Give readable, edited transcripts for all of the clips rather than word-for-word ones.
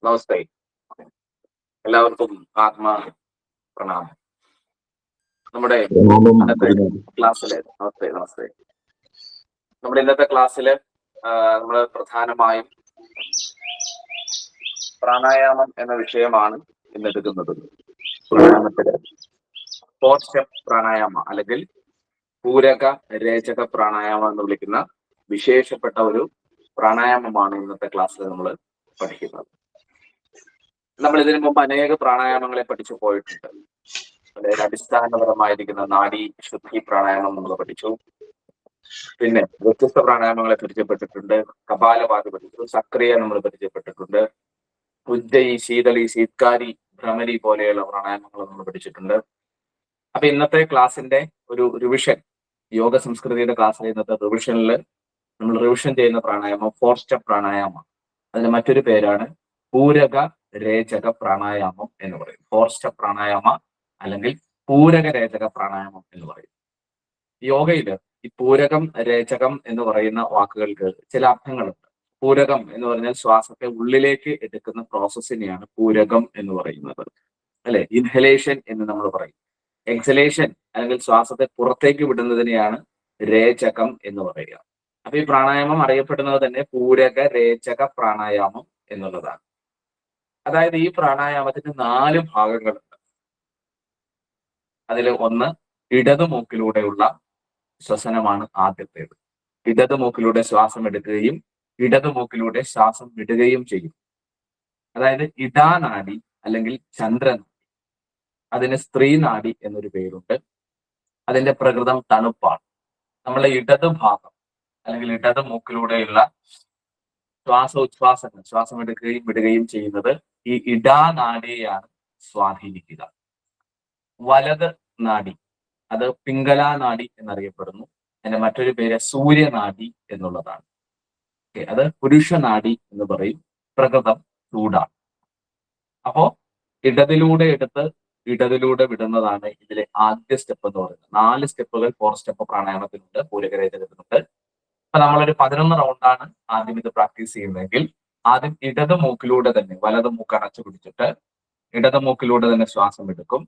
നമസ്തേ. എല്ലാവർക്കും ആത്മാ പ്രണാമം. നമ്മുടെ ഇന്നത്തെ ക്ലാസ്സില് നമസ്തേ. നമ്മുടെ ഇന്നത്തെ ക്ലാസ്സില് നമ്മൾ പ്രധാനമായും പ്രാണായാമം എന്ന വിഷയമാണ് ഇന്നെടുക്കുന്നത്. പ്രാണായാമത്തില് 4 സ്റ്റെപ്പ് പ്രാണായാമ അല്ലെങ്കിൽ പൂരക രേചക പ്രാണായാമം എന്ന് വിളിക്കുന്ന വിശേഷപ്പെട്ട ഒരു പ്രാണായാമമാണ് ഇന്നത്തെ ക്ലാസ്സിൽ നമ്മൾ പഠിക്കുന്നത്. നമ്മൾ ഇതിനു മുമ്പ് അനേക പ്രാണായാമങ്ങളെ പഠിച്ചു പോയിട്ടുണ്ട്. അതായത് അടിസ്ഥാനപരമായിരിക്കുന്ന നാഡി ശുദ്ധി പ്രാണായാമം നമ്മൾ പഠിച്ചു. പിന്നെ വ്യത്യസ്ത പ്രാണായാമങ്ങളെ പരിചയപ്പെട്ടിട്ടുണ്ട്. കപാലഭാതി പഠിച്ചു. സക്രിയ നമ്മൾ പരിചയപ്പെട്ടിട്ടുണ്ട്. ഉജ്ജയി, ശീതളി, ശീത്കാരി, ഭ്രമരി പോലെയുള്ള പ്രാണായാമങ്ങൾ നമ്മൾ പഠിച്ചിട്ടുണ്ട്. അപ്പൊ ഇന്നത്തെ ക്ലാസ്സിന്റെ ഒരു റിവിഷൻ, യോഗ സംസ്കൃതിയുടെ ക്ലാസ്സിലെ ഇന്നത്തെ റിവിഷനിൽ നമ്മൾ റിവിഷൻ ചെയ്യുന്ന പ്രാണായാമം 4 സ്റ്റെപ്പ് പ്രാണായാമം. അതിന് മറ്റൊരു പേരാണ് പൂരക രേചക പ്രാണായാമം എന്ന് പറയും. 4 സ്റ്റെപ്പ് പ്രാണായാമ അല്ലെങ്കിൽ പൂരക രേചക പ്രാണായാമം എന്ന് പറയും. യോഗയില് ഈ പൂരകം രേചകം എന്ന് പറയുന്ന വാക്കുകൾക്ക് ചില അർത്ഥങ്ങളുണ്ട്. പൂരകം എന്ന് പറഞ്ഞാൽ ശ്വാസത്തെ ഉള്ളിലേക്ക് എടുക്കുന്ന പ്രോസസ്സിനെയാണ് പൂരകം എന്ന് പറയുന്നത്, അല്ലെ? ഇൻഹലേഷൻ എന്ന് നമ്മൾ പറയും. എക്സലേഷൻ അല്ലെങ്കിൽ ശ്വാസത്തെ പുറത്തേക്ക് വിടുന്നതിനെയാണ് രേചകം എന്ന് പറയുക. അപ്പൊ ഈ പ്രാണായാമം അറിയപ്പെടുന്നത് തന്നെ പൂരക രേചക പ്രാണായാമം എന്നുള്ളതാണ്. അതായത് ഈ പ്രാണായാമത്തിന് 4 ഭാഗങ്ങളുണ്ട്. അതിൽ ഒന്ന് ഇടതുമൂക്കിലൂടെയുള്ള ശ്വസനമാണ് ആദ്യത്തേത്. ഇടതുമൂക്കിലൂടെ ശ്വാസം എടുക്കുകയും ഇടതുമൂക്കിലൂടെ ശ്വാസം വിടുകയും ചെയ്യും. അതായത് ഇടാനാഡി അല്ലെങ്കിൽ ചന്ദ്രനാഡി, അതിന് സ്ത്രീനാഡി എന്നൊരു പേരുണ്ട്. അതിന്റെ പ്രകൃതം തണുപ്പാണ്. നമ്മളെ ഇടതുഭാഗം അല്ലെങ്കിൽ ഇടതുമൂക്കിലൂടെയുള്ള ശ്വാസോച്ഛ്വാസങ്ങൾ, ശ്വാസം എടുക്കുകയും വിടുകയും ചെയ്യുന്നത് ഈ ഇടാനാഡിയെയാണ് സ്വാധീനിക്കുക. വലത് നാഡി, അത് പിംഗലാ നാഡി എന്നറിയപ്പെടുന്നു. അതിന്റെ മറ്റൊരു പേര് സൂര്യനാഡി എന്നുള്ളതാണ്. അത് പുരുഷനാഡി എന്ന് പറയും. പ്രകൃതം ചൂടാണ്. അപ്പോ ഇടതിലൂടെ എടുത്ത് ഇടതിലൂടെ വിടുന്നതാണ് ഇതിലെ ആദ്യ സ്റ്റെപ്പ് എന്ന് പറയുന്നത്. 4 സ്റ്റെപ്പുകൾ 4 സ്റ്റെപ്പ് പ്രാണായാമത്തിനുണ്ട്, പൂരകരേചകത്തിനുണ്ട്. അപ്പൊ നമ്മളൊരു 11 റൗണ്ടാണ് ആദ്യം ഇത് പ്രാക്ടീസ് ചെയ്യുന്നതെങ്കിൽ ആദ്യം ഇടത് മൂക്കിലൂടെ തന്നെ, വലത് മൂക്ക് അടച്ചു പിടിച്ചിട്ട് ഇടത് മൂക്കിലൂടെ തന്നെ ശ്വാസം എടുക്കും.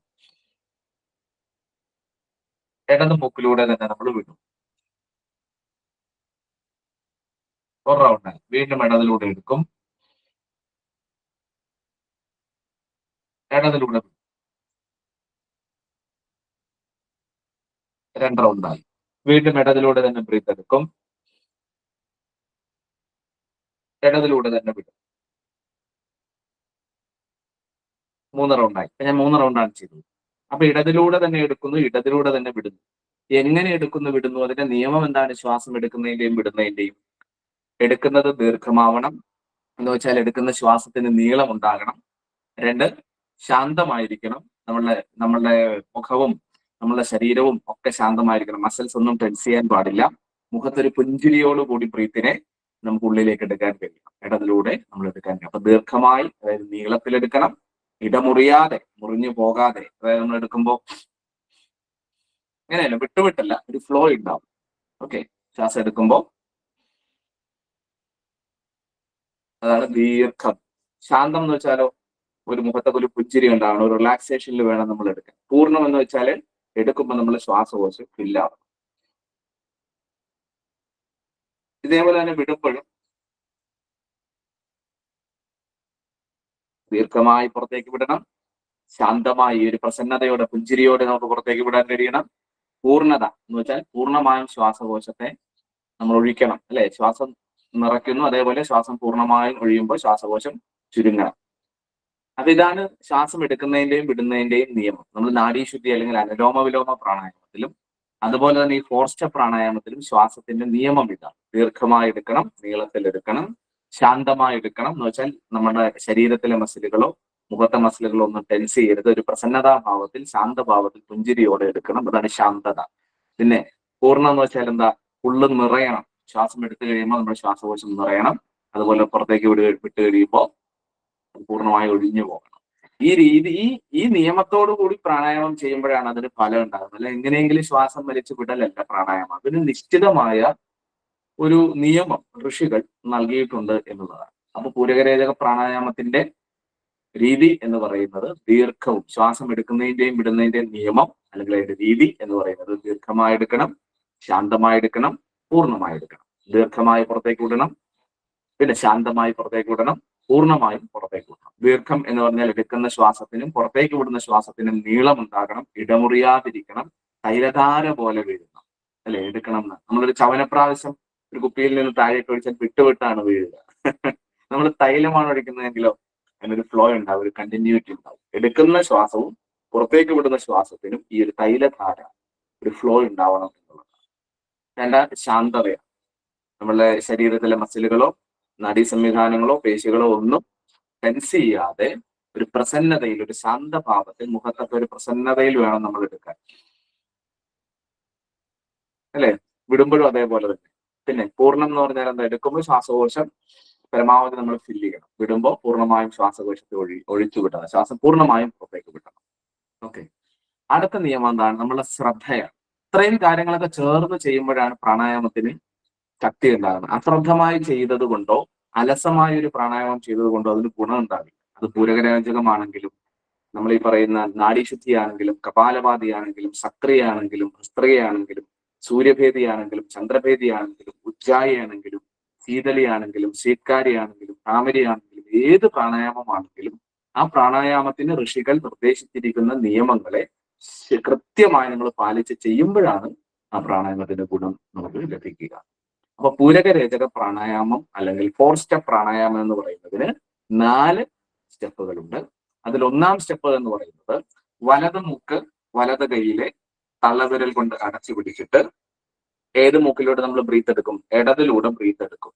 ഇടത് മൂക്കിലൂടെ തന്നെ നമ്മൾ വിടും. ഒരു റൗണ്ടായി. വീണ്ടും ഇടതിലൂടെ എടുക്കും, ഇടതിലൂടെ വിടും. 2 റൗണ്ടായി. വീണ്ടും ഇടതിലൂടെ തന്നെ ബ്രീത്ത് എടുക്കും, ഇടതിലൂടെ തന്നെ വിടും. 3 റൗണ്ടായി. ഞാൻ 3 റൗണ്ടാണ് ചെയ്തത്. അപ്പൊ ഇടതിലൂടെ തന്നെ എടുക്കുന്നു, ഇടതിലൂടെ തന്നെ വിടുന്നു. എങ്ങനെ എടുക്കുന്നു, വിടുന്നു? അതിന്റെ നിയമം എന്താണ്? ശ്വാസം എടുക്കുന്നതിന്റെയും വിടുന്നതിന്റെയും. എടുക്കുന്നത് ദീർഘമാവണം എന്ന് വെച്ചാൽ എടുക്കുന്ന ശ്വാസത്തിന് നീളം ഉണ്ടാകണം. 2, ശാന്തമായിരിക്കണം. നമ്മളുടെ മുഖവും നമ്മളുടെ ശരീരവും ഒക്കെ ശാന്തമായിരിക്കണം. മസിൽസ് ഒന്നും ടെൻസ് ചെയ്യാൻ പാടില്ല. മുഖത്തൊരു പുഞ്ചിരിയോടുകൂടി ബ്രീത്തിനെ നമുക്ക് ഉള്ളിലേക്ക് എടുക്കാൻ കഴിയണം. ഇടതിലൂടെ നമ്മൾ എടുക്കാൻ കഴിയും. അപ്പൊ ദീർഘമായി, അതായത് നീളത്തിലെടുക്കണം. ഇടമുറിയാതെ, മുറിഞ്ഞു പോകാതെ. അതായത് നമ്മൾ എടുക്കുമ്പോൾ അങ്ങനെയല്ല, വിട്ടുവിട്ടല്ല, ഒരു ഫ്ലോ ഉണ്ടാവും. ഓക്കെ, ശ്വാസം എടുക്കുമ്പോൾ അതാണ് ദീർഘം. ശാന്തം എന്ന് വെച്ചാലോ, ഒരു മുഖത്തൊക്കെ ഒരു പുഞ്ചിരി ഉണ്ടാവണം, ഒരു റിലാക്സേഷനിൽ വേണം നമ്മൾ എടുക്കാൻ. പൂർണ്ണം എന്ന് വെച്ചാൽ എടുക്കുമ്പോൾ നമ്മൾ ശ്വാസകോശം ഫില്ലാവും. ഇതേപോലെ തന്നെ വിടുമ്പോഴും ദീർഘമായി പുറത്തേക്ക് വിടണം. ശാന്തമായി, ഒരു പ്രസന്നതയോടെ, പുഞ്ചിരിയോടെ നമുക്ക് പുറത്തേക്ക് വിടാൻ കഴിയണം. പൂർണ്ണത എന്ന് വെച്ചാൽ പൂർണ്ണമായും ശ്വാസകോശത്തെ നമ്മൾ ഒഴിക്കണം, അല്ലെ? ശ്വാസം നിറയ്ക്കുന്നു, അതേപോലെ ശ്വാസം പൂർണ്ണമായും ഒഴിയുമ്പോൾ ശ്വാസകോശം ചുരുങ്ങണം. അപ്പൊ ഇതാണ് ശ്വാസം എടുക്കുന്നതിന്റെയും വിടുന്നതിന്റെയും നിയമം. നമ്മൾ നാഡീശുദ്ധി അല്ലെങ്കിൽ അനുലോമ വിലോമ പ്രാണായാമത്തിലും അതുപോലെ തന്നെ ഈ 4 സ്റ്റെപ്പ് പ്രാണായാമത്തിലും ശ്വാസത്തിന്റെ നിയമം ഇതാണ്. ദീർഘമായി എടുക്കണം, നീളത്തിൽ എടുക്കണം, ശാന്തമായി എടുക്കണം എന്ന് വെച്ചാൽ നമ്മുടെ ശരീരത്തിലെ മസിലുകളോ മുഖത്തെ മസിലുകളോ ഒന്നും ടെൻസ് ചെയ്യരുത്. ഒരു പ്രസന്നതാഭാവത്തിൽ, ശാന്തഭാവത്തിൽ, പുഞ്ചിരിയോടെ എടുക്കണം. അതാണ് ശാന്തത. പിന്നെ പൂർണ്ണം എന്ന് വെച്ചാൽ എന്താ? ഉള്ളു നിറയണം. ശ്വാസം എടുത്തു കഴിയുമ്പോൾ നമ്മുടെ ശ്വാസകോശം നിറയണം. അതുപോലെ പുറത്തേക്ക് വിട്ട് കഴിയുമ്പോൾ പൂർണ്ണമായി ഒഴിഞ്ഞു പോകണം. ഈ രീതി, ഈ നിയമത്തോടു കൂടി പ്രാണായാമം ചെയ്യുമ്പോഴാണ് അതിന് ഫലം ഉണ്ടാകുന്നത്. അല്ല എങ്ങനെയെങ്കിലും ശ്വാസം വലിച്ചു വിടലല്ല പ്രാണായാമം. അതിന് നിശ്ചിതമായ ഒരു നിയമം ഋഷികൾ നൽകിയിട്ടുണ്ട് എന്നുള്ളതാണ്. അപ്പൊ പൂരകരേചക പ്രാണായാമത്തിന്റെ രീതി എന്ന് പറയുന്നത് ദീർഘവും, ശ്വാസം എടുക്കുന്നതിന്റെയും വിടുന്നതിന്റെയും നിയമം അല്ലെങ്കിൽ അതിന്റെ രീതി എന്ന് പറയുന്നത് ദീർഘമായി എടുക്കണം, ശാന്തമായി എടുക്കണം, പൂർണ്ണമായി എടുക്കണം. ദീർഘമായി പുറത്തേക്ക് വിടണം, പിന്നെ ശാന്തമായി പുറത്തേക്ക് വിടണം, പൂർണ്ണമായും പുറത്തേക്ക് വിടണം. ദീർഘം എന്ന് പറഞ്ഞാൽ എടുക്കുന്ന ശ്വാസത്തിനും പുറത്തേക്ക് വിടുന്ന ശ്വാസത്തിനും നീളം ഉണ്ടാകണം, ഇടമുറിയാതിരിക്കണം, തൈലധാര പോലെ വീഴണം. അല്ലെ, എടുക്കണം എന്ന്. നമ്മളൊരു ചവനപ്രാവശ്യം ഒരു കുപ്പിയിൽ നിന്ന് താഴേക്ക് ഒഴിച്ചാൽ വിട്ടുവിട്ടാണ് വീഴുക. നമ്മൾ തൈലമാണ് ഒഴിക്കുന്നതെങ്കിലോ അതിനൊരു ഫ്ലോ ഉണ്ടാവും, ഒരു കണ്ടിന്യൂറ്റി ഉണ്ടാവും. എടുക്കുന്ന ശ്വാസവും പുറത്തേക്ക് വിടുന്ന ശ്വാസത്തിനും ഈ ഒരു തൈലധാര, ഒരു ഫ്ലോ ഉണ്ടാവണം എന്നുള്ളതാണ്. രണ്ടാമത് ശാന്തതയാണ്. നമ്മളുടെ ശരീരത്തിലെ മസിലുകളോ നാഡീ സംവിധാനങ്ങളോ പേശികളോ ഒന്നും ടെൻസ് ചെയ്യാതെ ഒരു പ്രസന്നതയിൽ, ഒരു ശാന്തഭാവത്തിൽ, മുഖത്തൊക്കെ ഒരു പ്രസന്നതയിൽ വേണം നമ്മൾ എടുക്കാൻ. അല്ലെ, വിടുമ്പോഴും അതേപോലെ തന്നെ. പിന്നെ പൂർണ്ണം എന്ന് പറഞ്ഞാൽ എന്താ? എടുക്കുമ്പോൾ ശ്വാസകോശം പരമാവധി നമ്മൾ ഫില്ല് ചെയ്യണം, വിടുമ്പോൾ പൂർണ്ണമായും ശ്വാസകോശത്തെ ഒഴിച്ചു വിടണം, ശ്വാസം പൂർണ്ണമായും പുറത്തേക്ക് വിടണം. ഓക്കെ, അടുത്ത നിയമം എന്താണ്? നമ്മളെ ശ്രദ്ധയാണ്. ഇത്രയും കാര്യങ്ങളൊക്കെ ചേർന്ന് ചെയ്യുമ്പോഴാണ് പ്രാണായാമത്തിന് ശക്തി ഉണ്ടാകുന്നത്. അശ്രദ്ധമായി ചെയ്തത് കൊണ്ടോ അലസമായ ഒരു പ്രാണായാമം ചെയ്തത് കൊണ്ടോ അതിന് ഗുണം ഉണ്ടാവില്ല. അത് പൂരകരാജകമാണെങ്കിലും, നമ്മൾ ഈ പറയുന്ന നാഡീശുദ്ധിയാണെങ്കിലും, കപാലഭാതിയാണെങ്കിലും, സക്രിയാണെങ്കിലും, ഹസ്ത്രിയാണെങ്കിലും, സൂര്യഭേദിയാണെങ്കിലും, ചന്ദ്രഭേദിയാണെങ്കിലും, ഉജ്ജായിയാണെങ്കിലും, ശീതളിയാണെങ്കിലും, ശീത്കാരിയാണെങ്കിലും, ഭ്രാമരിയാണെങ്കിലും, ഏത് പ്രാണായാമമാണെങ്കിലും ആ പ്രാണായാമത്തിന് ഋഷികൾ നിർദ്ദേശിച്ചിരിക്കുന്ന നിയമങ്ങളെ കൃത്യമായി നമ്മൾ പാലിച്ച് ചെയ്യുമ്പോഴാണ് ആ പ്രാണായാമത്തിന്റെ ഗുണം നമുക്ക് ലഭിക്കുക. അപ്പൊ പൂരകരേചക പ്രാണായാമം അല്ലെങ്കിൽ 4 സ്റ്റെപ്പ് പ്രാണായാമം എന്ന് പറയുന്നതിന് 4 സ്റ്റെപ്പുകളുണ്ട്. അതിൽ ഒന്നാം സ്റ്റെപ്പ് എന്ന് പറയുന്നത് വലത് മൂക്ക് വലത് കൈയിലെ തള്ളവിരൽ കൊണ്ട് അടച്ചു പിടിച്ചിട്ട് ഏത് മൂക്കിലൂടെ നമ്മൾ ബ്രീത്ത് എടുക്കും? ഇടതിലൂടെ ബ്രീത്ത് എടുക്കും.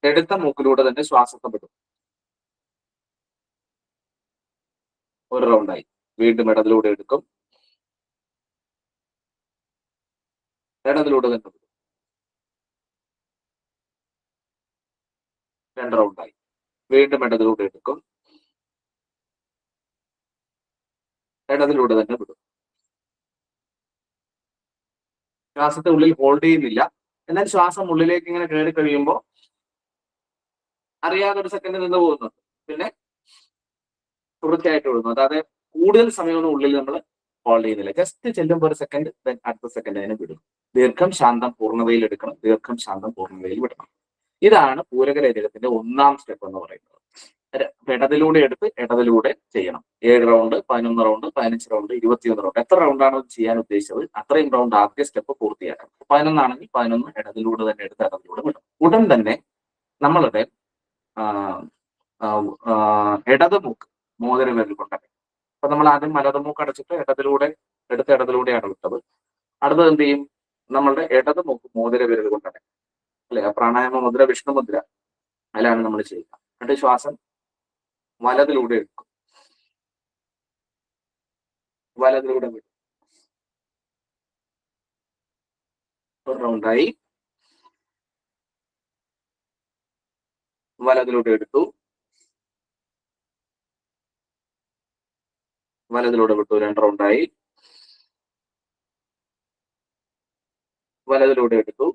എടുത്ത മൂക്കിലൂടെ തന്നെ ശ്വാസത്തെ വിടും. ഒരു റൗണ്ടായി. വീണ്ടും ഇടതിലൂടെ എടുക്കും, ഇടതിലൂടെ തന്നെ വിടും. 2 റൗണ്ടായി. വീണ്ടും ഇടതിലൂടെ എടുക്കും, ഇടതിലൂടെ തന്നെ വിടും. ശ്വാസത്തെ ഉള്ളിൽ ഹോൾഡ് ചെയ്യുന്നില്ല. എന്നാൽ ശ്വാസം ഉള്ളിലേക്ക് ഇങ്ങനെ കയറി കഴിയുമ്പോൾ അറിയാതെ ഒരു സെക്കൻഡ് നിന്ന് പോകുന്നുണ്ട്, പിന്നെ തുടർച്ചയായിട്ട് വിടുന്നു. അതായത് കൂടുതൽ സമയമൊന്നും ഉള്ളിൽ നമ്മൾ ഹോൾഡ് ചെയ്യുന്നില്ല. ജസ്റ്റ് ചെല്ലുമ്പോൾ ഒരു സെക്കൻഡ്, അടുത്ത സെക്കൻഡ് അതിനെ വിടും. ദീർഘം ശാന്തം പൂർണ്ണതയിൽ എടുക്കണം, ദീർഘം ശാന്തം പൂർണ്ണതയിൽ വിടണം. ഇതാണ് പൂരകരേചകത്തിന്റെ ഒന്നാം സ്റ്റെപ്പ് എന്ന് പറയുന്നത്. ഇടതിലൂടെ എടുത്ത് ഇടതിലൂടെ ചെയ്യണം. 7 റൗണ്ട്, 11 റൗണ്ട്, 15 റൗണ്ട്, 21 റൗണ്ട്, എത്ര റൗണ്ടാണ് ചെയ്യാൻ ഉദ്ദേശിച്ചത് അത്രയും റൗണ്ട് ആദ്യ സ്റ്റെപ്പ് പൂർത്തിയാക്കണം. 11 ആണെങ്കിൽ 11 ഇടതിലൂടെ തന്നെ എടുത്ത് ഇടതിലൂടെ വിടും. ഉടൻ തന്നെ നമ്മളുടെ ഇടത് മൂക്ക് മോതിരവിരൽ കൊണ്ടടയ്ക്കും. അപ്പൊ നമ്മൾ ആദ്യം വലത് മൂക്ക് അടച്ചിട്ട് ഇടതിലൂടെ എടുത്ത് ഇടതിലൂടെയാണ് വിട്ടത്. അടുത്തത് എന്ത് ചെയ്യും? നമ്മളുടെ ഇടത് മൂക്ക് മോതിരവിരൽ കൊണ്ടടയ്ക്കും. അല്ലെ, പ്രാണായാമ മുദ്ര വിഷ്ണു മുദ്ര, അതിലാണ് നമ്മൾ ചെയ്യുക. എന്നിട്ട് ശ്വാസം വലതിലൂടെ എടുക്കും, വലതിലൂടെ വിടും. ഒരു റൗണ്ടായി. വലതിലൂടെ എടുത്തു, വലതിലൂടെ വിട്ടു. 2 റൗണ്ടായി. വലതിലൂടെ എടുത്തു,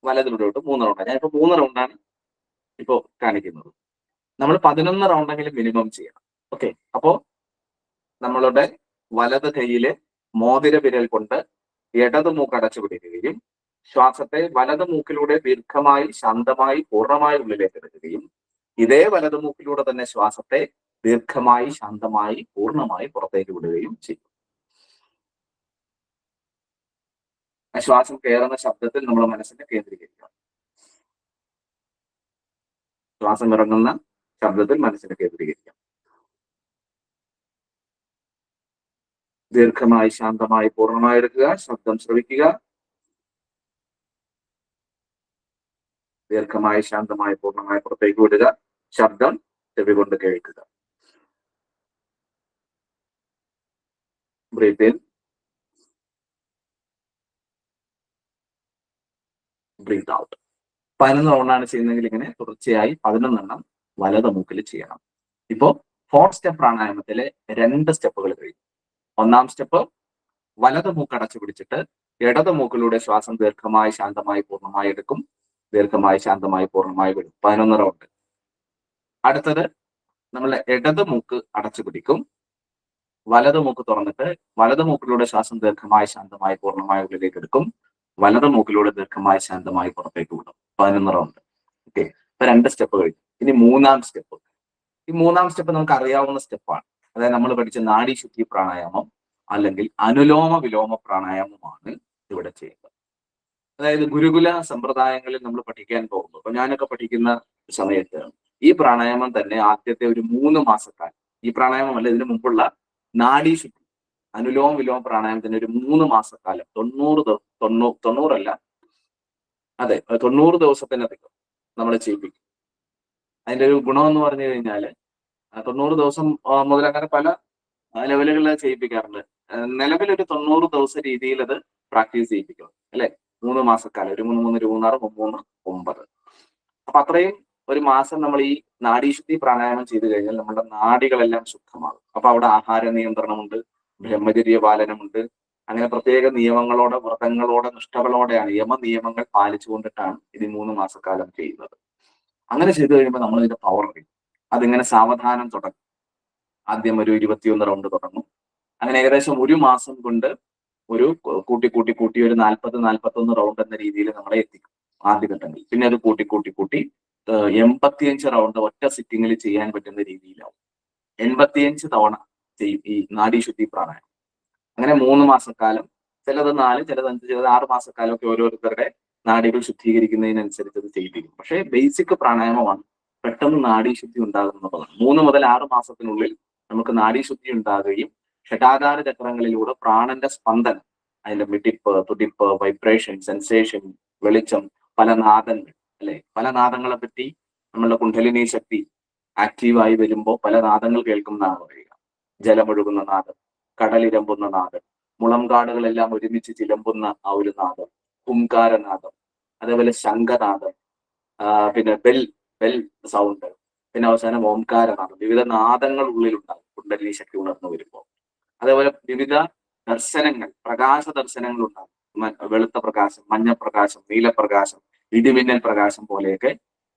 വലതിലൂടെ വിട്ടു. 3 റൗണ്ടായി. ഞാനിപ്പോ 3 റൗണ്ടാണ് ഇപ്പോ കാണിക്കുന്നത്. നമ്മൾ 11 റൗണ്ടെങ്കിലും മിനിമം ചെയ്യണം. ഓക്കെ, അപ്പോ നമ്മളുടെ വലത് കൈയിലെ മോതിര വിരൽ കൊണ്ട് ഇടത് മൂക്ക് അടച്ചു പിടിക്കുകയും ശ്വാസത്തെ വലത് മൂക്കിലൂടെ ദീർഘമായി ശാന്തമായി പൂർണ്ണമായി ഉള്ളിലേക്ക് എടുക്കുകയും ഇതേ വലത് മൂക്കിലൂടെ തന്നെ ശ്വാസത്തെ ദീർഘമായി ശാന്തമായി പൂർണ്ണമായി പുറത്തേക്ക് വിടുകയും ചെയ്യും. ശ്വാസം കയറുന്ന ശബ്ദത്തിൽ നമ്മൾ മനസ്സിനെ കേന്ദ്രീകരിക്കണം. ശ്വാസം ഇറങ്ങുന്ന ശബ്ദത്തിൽ മനസ്സിനെ കേന്ദ്രീകരിക്കാം. ദീർഘമായി ശാന്തമായി പൂർണ്ണമായി എടുക്കുക, ശബ്ദം ശ്രവിക്കുക. ദീർഘമായി ശാന്തമായി പൂർണ്ണമായി പുറത്തേക്ക് വിടുക, ശബ്ദം ചെവി കൊണ്ട് കേൾക്കുക. Breathe in, breathe out. 11 റൗണ്ടാണ് ചെയ്യുന്നതെങ്കിൽ ഇങ്ങനെ തുടർച്ചയായി 11 എണ്ണം വലത് മൂക്കിൽ ചെയ്യണം. ഇപ്പോ 4 സ്റ്റെപ്പ് പ്രാണായാമത്തിലെ 2 സ്റ്റെപ്പുകൾ കഴിഞ്ഞു. ഒന്നാം സ്റ്റെപ്പ് വലത് മൂക്ക് അടച്ചു പിടിച്ചിട്ട് ഇടത് മൂക്കിലൂടെ ശ്വാസം ദീർഘമായി ശാന്തമായി പൂർണ്ണമായി എടുക്കും. ദീർഘമായി ശാന്തമായി പൂർണ്ണമായി വിടും. 11 റൗണ്ട്. അടുത്തത് നമ്മളെ ഇടത് മൂക്ക് അടച്ചു പിടിക്കും, വലത് മൂക്ക് തുറന്നിട്ട് വലത് മൂക്കിലൂടെ ശ്വാസം ദീർഘമായി ശാന്തമായി പൂർണ്ണമായി ഉള്ളിലേക്ക് എടുക്കും, വലത് മൂക്കിലൂടെ ദീർഘമായി ശാന്തമായി പുറത്തേക്ക് വിടും. 11 റൗണ്ട്. ഓക്കെ, അപ്പൊ 2 സ്റ്റെപ്പ് കഴിഞ്ഞു. ഇനി 3-ാം സ്റ്റെപ്പ്. ഈ 3-ാം സ്റ്റെപ്പ് നമുക്ക് അറിയാവുന്ന സ്റ്റെപ്പാണ്. അതായത് നമ്മൾ പഠിച്ച നാഡീശുദ്ധി പ്രാണായാമം അല്ലെങ്കിൽ അനുലോമ വിലോമ പ്രാണായാമമാണ് ഇവിടെ ചെയ്യുന്നത്. അതായത് ഗുരുകുല സമ്പ്രദായങ്ങളിൽ നമ്മൾ പഠിക്കാൻ പോകുമ്പോൾ, അപ്പൊ ഞാനൊക്കെ പഠിക്കുന്ന സമയത്ത് ഈ പ്രാണായാമം തന്നെ ആദ്യത്തെ ഒരു 3 മാസക്കാലം, ഈ പ്രാണായാമം അല്ല ഇതിനു മുമ്പുള്ള നാഡീശുദ്ധി അനുലോമ വിലോമ പ്രാണായാമത്തിന് ഒരു 3 മാസക്കാലം 90 അല്ല, അതെ 90 ദിവസത്തിനധികം നമ്മൾ ചെയ്യിപ്പിക്കും. അതിന്റെ ഒരു ഗുണം എന്ന് പറഞ്ഞു കഴിഞ്ഞാൽ 90 ദിവസം മുതൽ അങ്ങനെ പല ലെവലുകളിൽ ചെയ്യിപ്പിക്കാറുണ്ട്. നിലവിലൊരു 90 ദിവസ രീതിയിൽ അത് പ്രാക്ടീസ് ചെയ്യിപ്പിക്കും അല്ലെ. 3 മാസക്കാലം, ഒരു 3, 3, 3, 3, 9. അപ്പൊ അത്രയും ഒരു മാസം നമ്മൾ ഈ നാഡീശുദ്ധി പ്രാണായാമം ചെയ്തു കഴിഞ്ഞാൽ നമ്മുടെ നാഡികളെല്ലാം ശുദ്ധമാകും. അപ്പൊ അവിടെ ആഹാര നിയന്ത്രണമുണ്ട്, ബ്രഹ്മചര്യ പാലനമുണ്ട്. അങ്ങനെ പ്രത്യേക നിയമങ്ങളോടെ, വ്രതങ്ങളോടെ, നിഷ്ഠകളോടെയാണ്, നിയമങ്ങൾ പാലിച്ചുകൊണ്ടിട്ടാണ് ഇത് 3 മാസക്കാലം ചെയ്യുന്നത്. അങ്ങനെ ചെയ്തു കഴിയുമ്പോൾ നമ്മൾ ഇതിന്റെ പവർ അറിയും. അതിങ്ങനെ സാവധാനം തുടങ്ങും. ആദ്യം ഒരു 21 റൗണ്ട് തുടങ്ങും. അങ്ങനെ ഏകദേശം ഒരു മാസം കൊണ്ട് ഒരു കൂട്ടി ഒരു 40-41 റൗണ്ട് എന്ന രീതിയിൽ നമ്മളെ എത്തിക്കും ആദ്യഘട്ടങ്ങളിൽ. പിന്നെ അത് കൂട്ടി 85 റൗണ്ട് ഒറ്റ സിറ്റിങ്ങിൽ ചെയ്യാൻ പറ്റുന്ന രീതിയിലാവും. 85 തവണ ചെയ്യും ഈ നാഡീശുദ്ധി പ്രാണായാമം. അങ്ങനെ 3 മാസക്കാലം, ചിലത് 4, ചിലത് 5, ചിലത് 6 മാസക്കാലം ഒക്കെ ഓരോരുത്തരുടെ നാഡികൾ ശുദ്ധീകരിക്കുന്നതിനനുസരിച്ച് അത് ചെയ്യിപ്പിക്കും. പക്ഷേ ബേസിക് പ്രാണായാമമാണ് പെട്ടെന്ന് നാഡീശുദ്ധി ഉണ്ടാകുന്നതാണ്. 3 മുതൽ 6 മാസത്തിനുള്ളിൽ നമുക്ക് നാഡീശുദ്ധി ഉണ്ടാകുകയും ഷഡാധാര ചക്രങ്ങളിലൂടെ പ്രാണന്റെ സ്പന്ദനം, അതിന്റെ മിടിപ്പ്, തുടിപ്പ്, വൈബ്രേഷൻ, സെൻസേഷൻ, വെളിച്ചം, പല നാദങ്ങൾ അല്ലെ, പല നാദങ്ങളെ പറ്റി നമ്മളുടെ കുണ്ഡലിനി ശക്തി ആക്റ്റീവായി വരുമ്പോൾ പല നാദങ്ങൾ കേൾക്കുന്നതാണ് പറയുക. ജലമൊഴുകുന്ന നാദം, കടലിരമ്പുന്ന നാദം, മുളംകാടുകളെല്ലാം ഒരുമിച്ച് ചിലമ്പുന്ന ആ ഒരു നാദം, ഹുംകാരനാദം, അതേപോലെ ശംഖനാദം, പിന്നെ ബെൽ സൗണ്ട്, പിന്നെ അവസാനം ഓംകാരനാദം. വിവിധ നാദങ്ങൾ ഉള്ളിലുണ്ടാകും കുണ്ഡലിനി ശക്തി ഉണർന്നു വരുമ്പോൾ. അതേപോലെ വിവിധ ദർശനങ്ങൾ, പ്രകാശ ദർശനങ്ങൾ ഉണ്ടാകും. വെളുത്ത പ്രകാശം, മഞ്ഞപ്രകാശം, നീലപ്രകാശം, ഇടിമിന്നൽ പ്രകാശം പോലെയൊക്കെ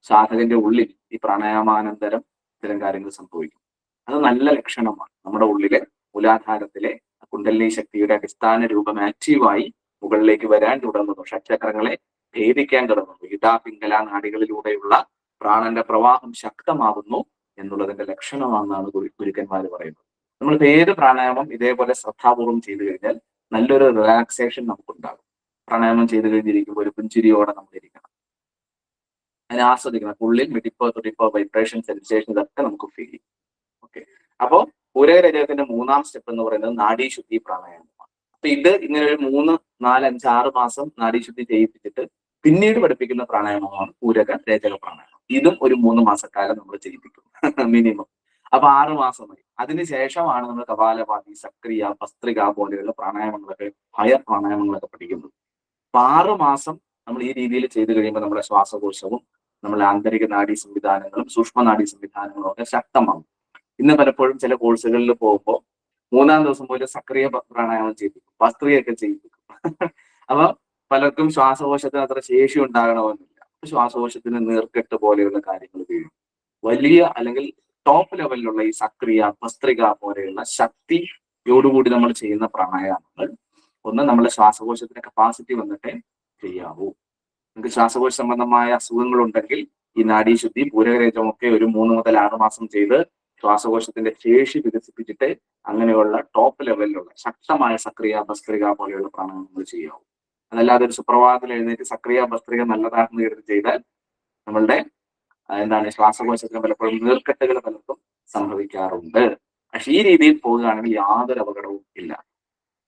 സാധകന്റെ ഉള്ളിൽ ഈ പ്രാണായാമാനന്തരം ഇത്തരം കാര്യങ്ങൾ സംഭവിക്കും. അത് നല്ല ലക്ഷണമാണ്. നമ്മുടെ ഉള്ളിലെ മൂലാധാരത്തിലെ കുണ്ഡലിനി ശക്തിയുടെ അടിസ്ഥാന രൂപം ആക്റ്റീവായി മുകളിലേക്ക് വരാൻ തുടങ്ങുന്നു, ഷഡ്ചക്രങ്ങളെ ഭേദിക്കാൻ തുടങ്ങുന്നു, ഇടാ പിംഗല നാഡികളിലൂടെയുള്ള പ്രാണന്റെ പ്രവാഹം ശക്തമാകുന്നു എന്നുള്ളതിന്റെ ലക്ഷണമാണെന്നാണ് ഗുരുക്കന്മാർ പറയുന്നത്. നമ്മൾ ഏത് പ്രാണായാമം ഇതേപോലെ ശ്രദ്ധാപൂർവം ചെയ്തു കഴിഞ്ഞാൽ നല്ലൊരു റിലാക്സേഷൻ നമുക്കുണ്ടാകും. പ്രാണായാമം ചെയ്തു കഴിഞ്ഞിരിക്കുമ്പോൾ ഒരു പുഞ്ചിരിയോടെ നമ്മൾ ഇരിക്കണം, അതിനെ ആസ്വദിക്കണം. ഉള്ളിൽ മിടിപ്പ്, തുടിപ്പ്, വൈബ്രേഷൻ, സെൻസേഷൻ ഇതൊക്കെ നമുക്ക് ഫീൽ ചെയ്യും. ഓക്കെ, അപ്പോ പൂരകരജകത്തിന്റെ 3-ാം സ്റ്റെപ്പ് എന്ന് പറയുന്നത് നാഡീശുദ്ധി പ്രാണായാമമാണ്. അപ്പൊ ഇത് ഇങ്ങനെ ഒരു 3, 4, 5, 6 മാസം നാഡീശുദ്ധി ചെയ്യിപ്പിച്ചിട്ട് പിന്നീട് പഠിപ്പിക്കുന്ന പ്രാണായാമമാണ് പൂരക രേചക പ്രാണായാമം. ഇതും ഒരു 3 മാസക്കാലം നമ്മൾ ചെയ്യിപ്പിക്കും മിനിമം. അപ്പൊ 6 മാസമായി. അതിനുശേഷമാണ് നമ്മൾ കപാലഭാതി, സക്രിയ, ഭസ്ത്രിക പോലെയുള്ള പ്രാണായാമങ്ങളൊക്കെ, ഹയർ പ്രാണായാമങ്ങളൊക്കെ പഠിക്കുന്നത്. അപ്പൊ 6 മാസം നമ്മൾ ഈ രീതിയിൽ ചെയ്തു കഴിയുമ്പോൾ നമ്മുടെ ശ്വാസകോശവും നമ്മുടെ ആന്തരിക നാഡീ സംവിധാനങ്ങളും സൂക്ഷ്മ നാഡീ സംവിധാനങ്ങളും ഒക്കെ ശക്തമാകും. ഇന്ന് പലപ്പോഴും ചില കോഴ്സുകളിൽ പോകുമ്പോൾ 3-ാം ദിവസം പോലും സക്രിയ പ്രാണായാമം ചെയ്യിപ്പിക്കും, ഭസ്ത്രിയൊക്കെ ചെയ്യിപ്പിക്കും. അപ്പൊ പലർക്കും ശ്വാസകോശത്തിന് അത്ര ശേഷി ഉണ്ടാകണമെന്നില്ല. ശ്വാസകോശത്തിന് നീർക്കെട്ട് പോലെയുള്ള കാര്യങ്ങൾ വീഴും. വലിയ അല്ലെങ്കിൽ ടോപ്പ് ലെവലിലുള്ള ഈ സക്രിയ, ഭസ്ത്രിക പോലെയുള്ള ശക്തിയോടുകൂടി നമ്മൾ ചെയ്യുന്ന പ്രാണായാമങ്ങൾ ഒന്ന് നമ്മുടെ ശ്വാസകോശത്തിന്റെ കപ്പാസിറ്റി വന്നിട്ടേ ചെയ്യാവൂ. നിങ്ങൾക്ക് ശ്വാസകോശ സംബന്ധമായ അസുഖങ്ങളുണ്ടെങ്കിൽ ഈ നാഡീശുദ്ധി, പൂരകരേചമൊക്കെ ഒരു 3 മുതൽ 6 മാസം ചെയ്ത് ശ്വാസകോശത്തിന്റെ ശേഷി വികസിപ്പിച്ചിട്ട് അങ്ങനെയുള്ള ടോപ്പ് ലെവലിലുള്ള ശക്തമായ സക്രിയ, ഭസ്ത്രിക പോലെയുള്ള പ്രാണായാമങ്ങൾ ചെയ്യാവൂ. അതല്ലാതെ ഒരു സുപ്രഭാതത്തിൽ എഴുന്നേറ്റ് സക്രിയ, ഭസ്ത്രിക നല്ലതാണെന്ന് എടുത്ത് ചെയ്താൽ നമ്മളുടെ ശ്വാസകോശത്തിന് പലപ്പോഴും നീർക്കെട്ടുകൾ പലർക്കും സംഭവിക്കാറുണ്ട്. പക്ഷെ ഈ രീതിയിൽ പോവുകയാണെങ്കിൽ യാതൊരു അപകടവും ഇല്ല.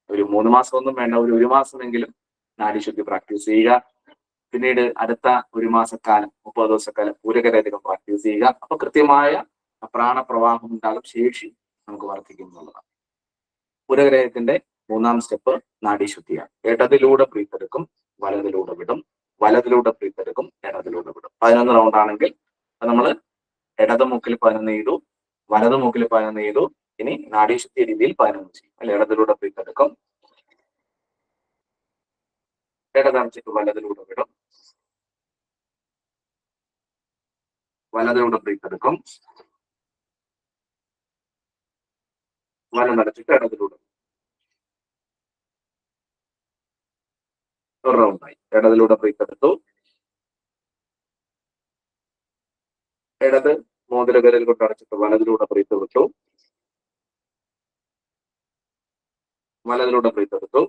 ഒരു 3 മാസമൊന്നും വേണ്ട, ഒരു മാസമെങ്കിലും നാഡീശുദ്ധി പ്രാക്ടീസ് ചെയ്യുക. പിന്നീട് അടുത്ത ഒരു മാസക്കാലം, 30 ദിവസക്കാലം പൂരകരേചകം പ്രാക്ടീസ് ചെയ്യുക. അപ്പൊ കൃത്യമായ പ്രാണപ്രവാഹം ഉണ്ടാകും, ശേഷി നമുക്ക് വർദ്ധിക്കും എന്നുള്ളതാണ്. പൂരകരേചകത്തിന്റെ 3-ാം സ്റ്റെപ്പ് നാഡീശുദ്ധിയാണ്. ഇടതിലൂടെ ബ്രീത്തെടുക്കും, വലതിലൂടെ വിടും, വലതിലൂടെ ബ്രീത്തെടുക്കും, ഇടതിലൂടെ വിടും. 11 റൗണ്ട് ആണെങ്കിൽ നമ്മൾ ഇടത് മൂക്കിൽ 11 ചെയ്തു, വലത് മൂക്കിൽ 11 ചെയ്തു. ഇനി നാഡീശുദ്ധി രീതിയിൽ 11 ചെയ്യും. അല്ലെ, ഇടതിലൂടെ ബ്രീത്തെടുക്കും, ഇടതടച്ചിട്ട് വലതിലൂടെ വിടും, വലതിലൂടെ ബ്രീത്ത് എടുക്കും, വലതടച്ചിട്ട് ഇടതിലൂടെ ഒരു റൗണ്ടായി. ഇടതിലൂടെ ബ്രീത്ത് എടുത്തു, ഇടത് മോതിരവിരൽ കൊണ്ട് അടച്ചിട്ട് വലതിലൂടെ ബ്രീത്ത് വിട്ടു, വലതിലൂടെ ബ്രീത്ത് എടുത്തു,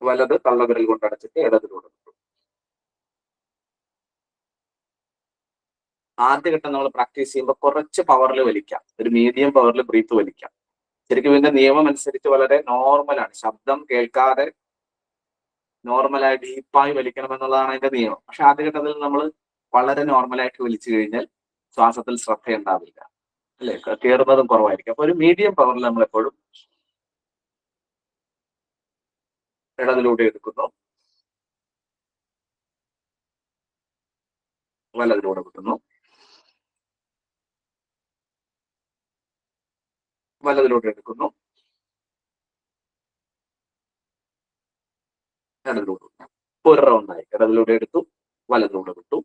വലത് തള്ളവിരൽ കൊണ്ട് അടച്ചിട്ട് ഇടതിലൂടെ വിട്ടു. ആദ്യഘട്ടം നമ്മൾ പ്രാക്ടീസ് ചെയ്യുമ്പോൾ കുറച്ച് പവറിൽ വലിക്കാം, ഒരു മീഡിയം പവറിൽ ബ്രീത്ത് വലിക്കാം. ശരിക്കും ഇതിന്റെ നിയമം അനുസരിച്ച് വളരെ നോർമലാണ്, ശബ്ദം കേൾക്കാതെ നോർമലായി ഡീപ്പായി വലിക്കണം എന്നുള്ളതാണ് അതിന്റെ നിയമം. പക്ഷെ ആദ്യഘട്ടത്തിൽ നമ്മൾ വളരെ നോർമലായിട്ട് വലിച്ചു കഴിഞ്ഞാൽ ശ്വാസത്തിൽ ശ്രദ്ധ ഉണ്ടാവില്ല, അല്ലെ, കയറുന്നതും കുറവായിരിക്കും. അപ്പൊ ഒരു മീഡിയം പവറിൽ നമ്മൾ എപ്പോഴും ഇടതിലൂടെ എടുക്കുന്നു, വലതിലൂടെ വിട്ടുന്നു, വലതിലൂടെ എടുക്കുന്നു, ഇടതിലൂടെ വിട്ടു. ഒരു റൗണ്ടായി. ഇടതിലൂടെ എടുത്തു, വലതിലൂടെ വിട്ടു,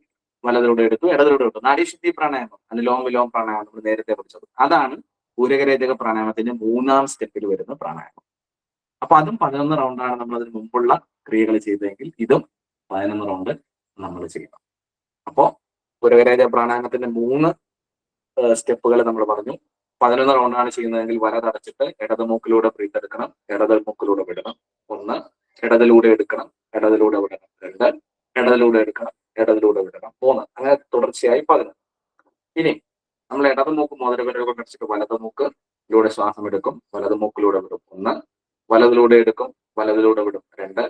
വലതിലൂടെ എടുത്തു, ഇടതിലൂടെ വിട്ടു. നാഡീശുദ്ധി പ്രാണായാമം, അനുലോം വിലോം പ്രാണായാമം നമ്മൾ നേരത്തെ പഠിച്ചത്, അതാണ് പൂരകരേചക പ്രാണായാമത്തിന്റെ 3ാം സ്റ്റെപ്പിൽ വരുന്ന പ്രാണായാമം. അപ്പൊ അതും 11 റൗണ്ടാണ് നമ്മൾ അതിന് മുമ്പുള്ള ക്രിയകൾ ചെയ്തതെങ്കിൽ ഇതും 11 റൗണ്ട് നമ്മൾ ചെയ്യണം. അപ്പോ പൂരകരേചക പ്രാണായാമത്തിന്റെ 3 സ്റ്റെപ്പുകൾ നമ്മൾ പറഞ്ഞു. 11 റൗണ്ടാണ് ചെയ്യുന്നതെങ്കിൽ വലതടച്ചിട്ട് ഇടത് മൂക്കിലൂടെ ബ്രീത്ത് എടുക്കണം, ഇടത് മൂക്കിലൂടെ വിടണം. 1, ഇടതിലൂടെ എടുക്കണം, ഇടതിലൂടെ വിടണം. 2, ഇടതിലൂടെ എടുക്കണം, ഇടതിലൂടെ വിടണം. 3, അങ്ങനെ തുടർച്ചയായി 11. ഇനി നമ്മൾ ഇടത് മൂക്ക് മോതിരവിരൽ കൊണ്ട് അടച്ചിട്ട് വലത് മൂക്കിലൂടെ ശ്വാസം എടുക്കും, വലത് മൂക്കിലൂടെ വിടും. 1, വലതിലൂടെ എടുക്കും, വലതിലൂടെ വിടും. 2,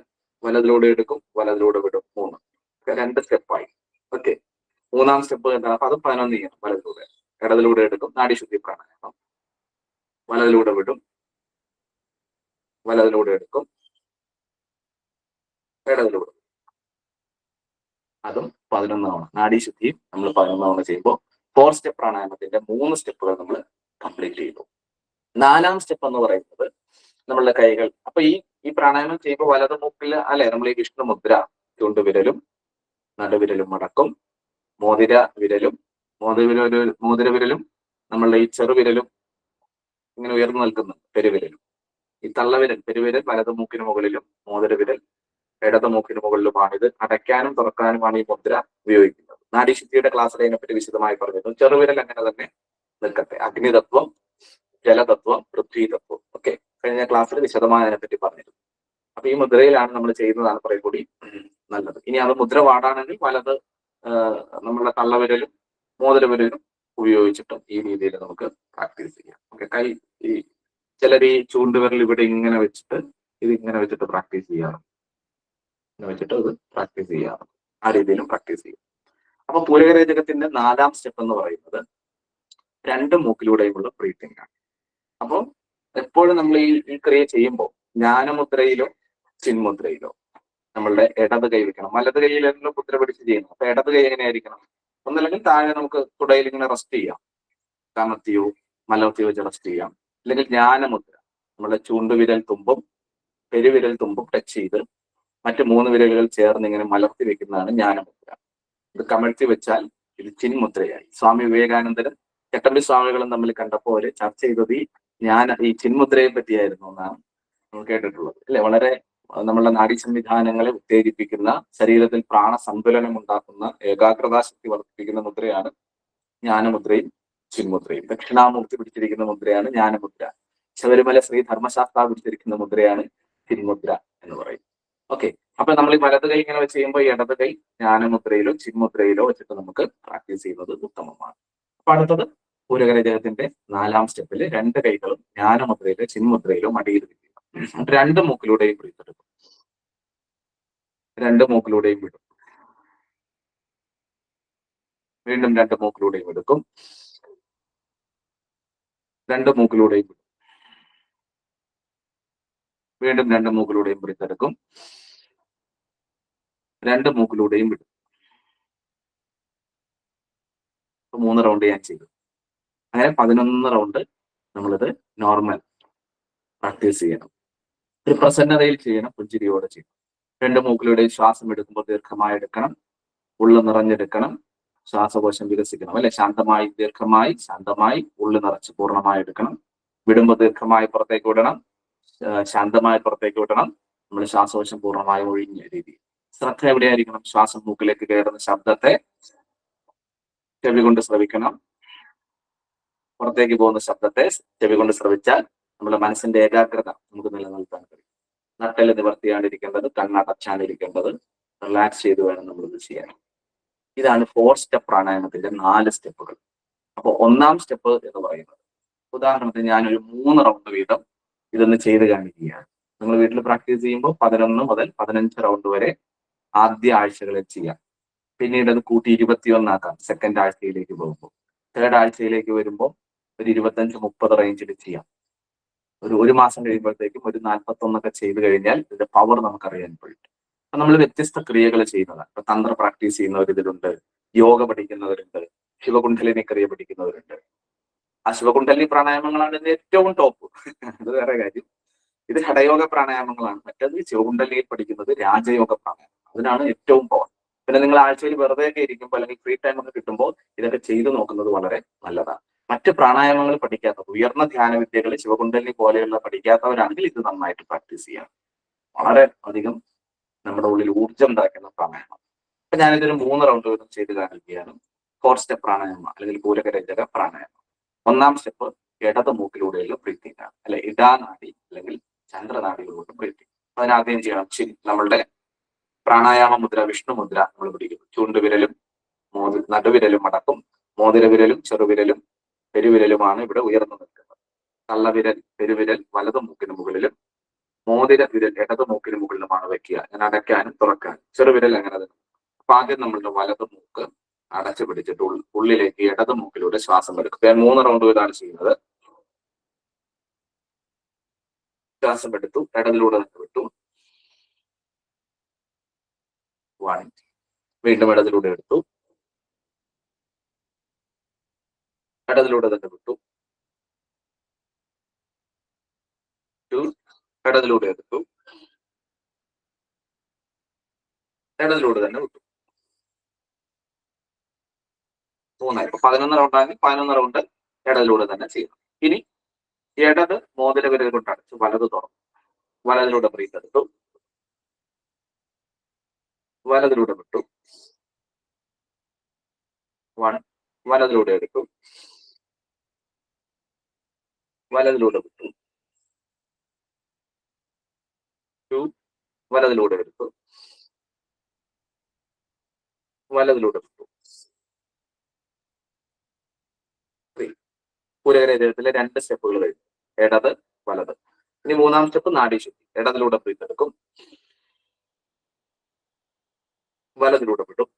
വലതിലൂടെ എടുക്കും, വലതിലൂടെ വിടും. 3. 2 സ്റ്റെപ്പായി. ഓക്കെ, 3ാം സ്റ്റെപ്പ് എന്താണ്? അപ്പൊ അത് 11 ചെയ്യണം. വലതിലൂടെ, ഇടതിലൂടെ എടുക്കും, നാഡീശുദ്ധി പ്രാണായാമം. വലതിലൂടെ വിടും, വലതിലൂടെ എടുക്കും, ഇടതിലൂടെ. അതും 11 തവണ. നാഡീശുദ്ധിയും നമ്മൾ 11 തവണ ചെയ്യുമ്പോൾ 4 സ്റ്റെപ്പ് പ്രാണായാമത്തിന്റെ 3 സ്റ്റെപ്പുകൾ നമ്മൾ കംപ്ലീറ്റ് ചെയ്തു. 4ാം സ്റ്റെപ്പ് എന്ന് പറയുന്നത് നമ്മളുടെ കൈകൾ. അപ്പൊ ഈ പ്രാണായാമം ചെയ്യുമ്പോൾ വലത് മൂക്കിൽ അല്ലെ നമ്മൾ ഈ വിഷ്ണുമുദ്ര, ചൂണ്ടുവിരലും നടുവിരലും മടക്കും, മോതിരവിരലും നമ്മളുടെ ഈ ചെറുവിരലും ഇങ്ങനെ ഉയർന്നു നിൽക്കുന്നു, പെരുവിരലും. ഈ പെരുവിരൽ വലത് മൂക്കിന് മുകളിലും മോതിരവിരൽ ഇടത് മൂക്കിന് മുകളിലുമാണ്. ഇത് അടയ്ക്കാനും തുറക്കാനുമാണ് ഈ മുദ്ര ഉപയോഗിക്കുന്നത്. നാഡീശുദ്ധിയുടെ ക്ലാസ്സിൽ അതിനെപ്പറ്റി വിശദമായി പറഞ്ഞിരുന്നു. ചെറുവിരൽ അങ്ങനെ തന്നെ നിൽക്കട്ടെ. അഗ്നിതത്വം, ജലതത്വം, പൃഥ്വിതത്വം. ഓക്കെ, കഴിഞ്ഞ ക്ലാസ്സിൽ വിശദമായി അതിനെപ്പറ്റി പറഞ്ഞിരുന്നു. അപ്പൊ ഈ മുദ്രയിലാണ് നമ്മൾ ചെയ്യുന്നതാണ് കുറെ കൂടി നല്ലത്. ഇനി അത് മുദ്ര പാടാണെങ്കിൽ വലത് നമ്മളുടെ തള്ളവിരലും മോതിരവിരലും ഉപയോഗിച്ചിട്ടും ഈ രീതിയിൽ നമുക്ക് പ്രാക്ടീസ് ചെയ്യാം. ഓക്കെ, ഈ ചിലർ ഈ ചൂണ്ടുവിരൽ ഇവിടെ ഇങ്ങനെ വെച്ചിട്ട് ഇത് ഇങ്ങനെ വെച്ചിട്ട് പ്രാക്ടീസ് ചെയ്യാറുണ്ട്. ഇങ്ങനെ വെച്ചിട്ട് ഇത് പ്രാക്ടീസ് ചെയ്യാറുണ്ട്. ആ രീതിയിലും പ്രാക്ടീസ് ചെയ്യും. അപ്പൊ പൂരകരേചകത്തിന്റെ 4ാം സ്റ്റെപ്പ് എന്ന് പറയുന്നത് 2 മൂക്കിലൂടെയുമുള്ള ബ്രീത്തിങ് ആണ്. അപ്പോൾ എപ്പോഴും നമ്മൾ ഈ ക്രിയ ചെയ്യുമ്പോൾ ജ്ഞാനമുദ്രയിലോ ചിന്മുദ്രയിലോ നമ്മളുടെ ഇടത് കൈ വെക്കണം. വലത് കൈയിലെല്ലാം മുദ്ര പിടിച്ച് ചെയ്യണം. അപ്പൊ ഇടത് കൈ എങ്ങനെയായിരിക്കണം? ഒന്നല്ലെങ്കിൽ താഴെ നമുക്ക് തുടയിൽ ഇങ്ങനെ റെസ്റ്റ് ചെയ്യാം, കമത്തിയോ മലർത്തിയോ വെച്ച് റെസ്റ്റ് ചെയ്യാം. അല്ലെങ്കിൽ ജ്ഞാനമുദ്ര, നമ്മുടെ ചൂണ്ടുവിരൽ തുമ്പും പെരുവിരൽ തുമ്പും ടച്ച് ചെയ്ത് മറ്റ് 3 വിരലുകൾ ചേർന്ന് ഇങ്ങനെ മലർത്തി വെക്കുന്നതാണ് ജ്ഞാനമുദ്ര. ഇത് കമഴ്ത്തി വെച്ചാൽ ഇത് ചിന്മുദ്രയായി. സ്വാമി വിവേകാനന്ദനും ചട്ടമ്പി സ്വാമികളും തമ്മിൽ കണ്ടപ്പോൾ അവര് ചർച്ച ചെയ്തത് ഈ ചിന്മുദ്രയെ പറ്റിയായിരുന്നു എന്നാണ് നമ്മൾ കേട്ടിട്ടുള്ളത്, അല്ലെ? വളരെ നമ്മളുടെ നാഡീ സംവിധാനങ്ങളെ ഉത്തേജിപ്പിക്കുന്ന, ശരീരത്തിൽ പ്രാണസന്തുലനം ഉണ്ടാക്കുന്ന, ഏകാഗ്രതാശക്തി വർദ്ധിപ്പിക്കുന്ന മുദ്രയാണ് ജ്ഞാനമുദ്രയും ചിന്മുദ്രയും. ദക്ഷിണാമൂർത്തി പിടിച്ചിരിക്കുന്ന മുദ്രയാണ് ജ്ഞാനമുദ്ര. ശബരിമല ശ്രീ ധർമ്മശാസ്ത്ര പിടിച്ചിരിക്കുന്ന മുദ്രയാണ് ചിന്മുദ്ര എന്ന് പറയും. ഓക്കെ, അപ്പൊ നമ്മൾ ഈ വലത് കൈ ഇങ്ങനെ വെച്ച് ചെയ്യുമ്പോൾ ഇടത് കൈ ജ്ഞാനമുദ്രയിലോ ചിന്മുദ്രയിലോ വെച്ചിട്ട് നമുക്ക് പ്രാക്ടീസ് ചെയ്യുന്നത് ഉത്തമമാണ്. അപ്പൊ അടുത്തത് പൂരകരേചകത്തിന്റെ 4ാം സ്റ്റെപ്പിൽ 2 കൈകളും ജ്ഞാനമുദ്രയിലോ ചിന്മുദ്രയിലോ മടിയിൽ വെക്കുക. 2 മൂക്കിലൂടെയും ബ്രീത്ത് എടുക്കും, 2 മൂക്കിലൂടെയും വിടും, വീണ്ടും 2 മൂക്കിലൂടെയും എടുക്കും, 2 മൂക്കിലൂടെയും വിടും, വീണ്ടും 2 മൂക്കിലൂടെയും ബ്രീത്ത് എടുക്കും, 2 മൂക്കിലൂടെയും വിടും. 3 റൗണ്ട് ഞാൻ ചെയ്തു. അങ്ങനെ 11 റൗണ്ട് നമ്മളിത് നോർമൽ പ്രാക്ടീസ് ചെയ്യണം. ഒരു പ്രസന്നതയിൽ ചെയ്യണം, പുഞ്ചിരിയോടെ ചെയ്യണം. രണ്ട് മൂക്കിലൂടെയും ശ്വാസം എടുക്കുമ്പോൾ ദീർഘമായി എടുക്കണം, ഉള്ളു നിറഞ്ഞെടുക്കണം, ശ്വാസകോശം വികസിക്കണം അല്ലെ. ശാന്തമായി ദീർഘമായി ശാന്തമായി ഉള്ളു നിറച്ച് പൂർണ്ണമായി എടുക്കണം. വിടുമ്പോൾ ദീർഘമായി പുറത്തേക്ക് വിടണം, ശാന്തമായി പുറത്തേക്ക് വിടണം. നമ്മൾ ശ്വാസകോശം പൂർണ്ണമായി ഒഴിഞ്ഞ രീതി. ശ്രദ്ധ എവിടെയായിരിക്കണം? ശ്വാസം മൂക്കിലേക്ക് കയറുന്ന ശബ്ദത്തെ ചെവി കൊണ്ട് ശ്രവിക്കണം. പുറത്തേക്ക് പോകുന്ന ശബ്ദത്തെ ചെവി കൊണ്ട് ശ്രവിച്ചാൽ നമ്മുടെ മനസ്സിന്റെ ഏകാഗ്രത നമുക്ക് നിലനിർത്താൻ കഴിയും. നട്ടല് നിവർത്തിയാണ്ടിരിക്കേണ്ടത്, കണ്ണടച്ചാണ്ടിരിക്കേണ്ടത്, റിലാക്സ് ചെയ്ത് വേണം നമ്മൾ ഇത് ചെയ്യാൻ. ഇതാണ് 4 സ്റ്റെപ്പ് പ്രാണായാമത്തിന്റെ 4 സ്റ്റെപ്പുകൾ. അപ്പോൾ ഒന്നാം സ്റ്റെപ്പ് എന്ന് പറയുന്നത്, ഉദാഹരണത്തിന് ഞാനൊരു 3 റൗണ്ട് വീതം ഇതൊന്ന് ചെയ്ത് കാണിക്കുകയാണ്. നിങ്ങൾ വീട്ടിൽ പ്രാക്ടീസ് ചെയ്യുമ്പോൾ 11 മുതൽ 15 റൗണ്ട് വരെ ആദ്യ ആഴ്ചകളിൽ ചെയ്യാം. പിന്നീട് അത് കൂട്ടി 21 ആക്കാം സെക്കൻഡ് ആഴ്ചയിലേക്ക് പോകുമ്പോൾ. തേർഡ് ആഴ്ചയിലേക്ക് വരുമ്പോൾ ഒരു 25-30 റേഞ്ചിൽ ചെയ്യാം. ഒരു മാസം കഴിയുമ്പോഴത്തേക്കും ഒരു 41 ചെയ്ത് കഴിഞ്ഞാൽ ഇതിന്റെ പവർ നമുക്കറിയാൻ പറ്റും. അപ്പൊ നമ്മൾ വ്യത്യസ്ത ക്രിയകൾ ചെയ്യുന്നതാണ്. ഇപ്പൊ തന്ത്ര പ്രാക്ടീസ് ചെയ്യുന്നവർ ഇതിലുണ്ട്, യോഗ പഠിക്കുന്നവരുണ്ട്, ശിവകുണ്ഡലിനി ക്രിയ പഠിക്കുന്നവരുണ്ട്. ആ ശിവകുണ്ഡലിനി പ്രാണായാമങ്ങളാണ് ഇതിന്റെ ഏറ്റവും ടോപ്പ്. അത് വേറെ കാര്യം. ഇത് ഹഠയോഗ പ്രാണായാമങ്ങളാണ്. മറ്റേത് ശിവകുണ്ഡലിനിയിൽ പഠിക്കുന്നത് രാജയോഗ പ്രാണായാമം. അതിനാണ് ഏറ്റവും പവർ. പിന്നെ നിങ്ങൾ ആഴ്ചയിൽ വെറുതെ ഒക്കെ ഇരിക്കുമ്പോൾ അല്ലെങ്കിൽ ഫ്രീ ടൈം ഒക്കെ കിട്ടുമ്പോൾ ഇതൊക്കെ ചെയ്തു നോക്കുന്നത് വളരെ നല്ലതാണ്. മറ്റ് പ്രാണായാമങ്ങൾ പഠിക്കാത്തത്, ഉയർന്ന ധ്യാന വിദ്യകൾ ശിവകുണ്ഡലിനി പോലെയുള്ള പഠിക്കാത്തവരാണെങ്കിൽ ഇത് നന്നായിട്ട് പ്രാക്ടീസ് ചെയ്യാം. വളരെ അധികം നമ്മുടെ ഉള്ളിൽ ഊർജ്ജം ഉണ്ടാക്കുന്ന പ്രാണായാമം. അപ്പൊ ഞാനിതൊരു 3 റൗണ്ട് വീതം ചെയ്ത് കാണിക്കുകയാണ്. 4 സ്റ്റെപ്പ് പ്രാണായാമം അല്ലെങ്കിൽ പൂരകരചക പ്രാണായാമം. ഒന്നാം സ്റ്റെപ്പ് ഇടത് മൂക്കിലൂടെയുള്ള ബ്രീത്തിങ് ആണ്, അല്ലെ ഇടാനാടി അല്ലെങ്കിൽ ചന്ദ്രനാടികളോട് ബ്രീത്തിങ്. അതിനാദ്യം ചെയ്യണം, നമ്മളുടെ പ്രാണായാമ മുദ്ര വിഷ്ണു മുദ്ര നമ്മൾ പിടിക്കും. ചൂണ്ടുവിരലും നടുവിരലും അടക്കും, മോതിരവിരലും ചെറുവിരലും പെരുവിരലുമാണ് ഇവിടെ ഉയർന്നു നിൽക്കുന്നത്. കള്ളവിരൽ പെരുവിരൽ വലതു മൂക്കിന് മുകളിലും മോതിര വിരൽ ഇടതു മൂക്കിന് മുകളിലുമാണ് വെക്കുക. ഞാൻ അടയ്ക്കാനും തുറക്കാനും. ചെറുവിരൽ അങ്ങനെ തന്നെ. അപ്പൊ ആദ്യം നമ്മളുടെ വലതു മൂക്ക് അടച്ചു പിടിച്ചിട്ട് ഉള്ളിലേക്ക് ഇടതു മൂക്കിലൂടെ ശ്വാസം എടുക്കും. ഞാൻ 3 റൗണ്ട് ഇതാണ് ചെയ്യുന്നത്. ശ്വാസം എടുത്തു, ഇടതിലൂടെ തന്നെ വിട്ടു. 1. വീണ്ടും ഇടതിലൂടെ എടുത്തു, ഇടതിലൂടെ തന്നെ വിട്ടു. 2. ഇടതിലൂടെ എടുത്തു, ഇടതിലൂടെ തന്നെ വിട്ടു. 3. ഇപ്പൊ 11 റൗണ്ട് ആണെങ്കിൽ 11 റൗണ്ട് ഇടതിലൂടെ തന്നെ ചെയ്യണം. ഇനി ഇടത് മോതിര വിരൽ കൊണ്ട് അടച്ചു വലത് തുറന്നു, വലതിലൂടെ ബ്രീത്ത് എടുത്തു, വലതിലൂടെ വിട്ടു. 1. വലതിലൂടെ എടുത്തു, വലതിലൂടെ വിട്ടു. 2. വലതിലൂടെ എടുത്തു, വലതിലൂടെ വിട്ടു. 3. പൂരകരചകത്തിലെ 2 സ്റ്റെപ്പുകൾ കഴിഞ്ഞു, ഇടത് വലത്. ഇനി 3-ാം സ്റ്റെപ്പ് നാഡീശുദ്ധി. ഇടതിലൂടെ ബ്രീത്ത് എടുക്കും, വലതിലൂടെ വിടും,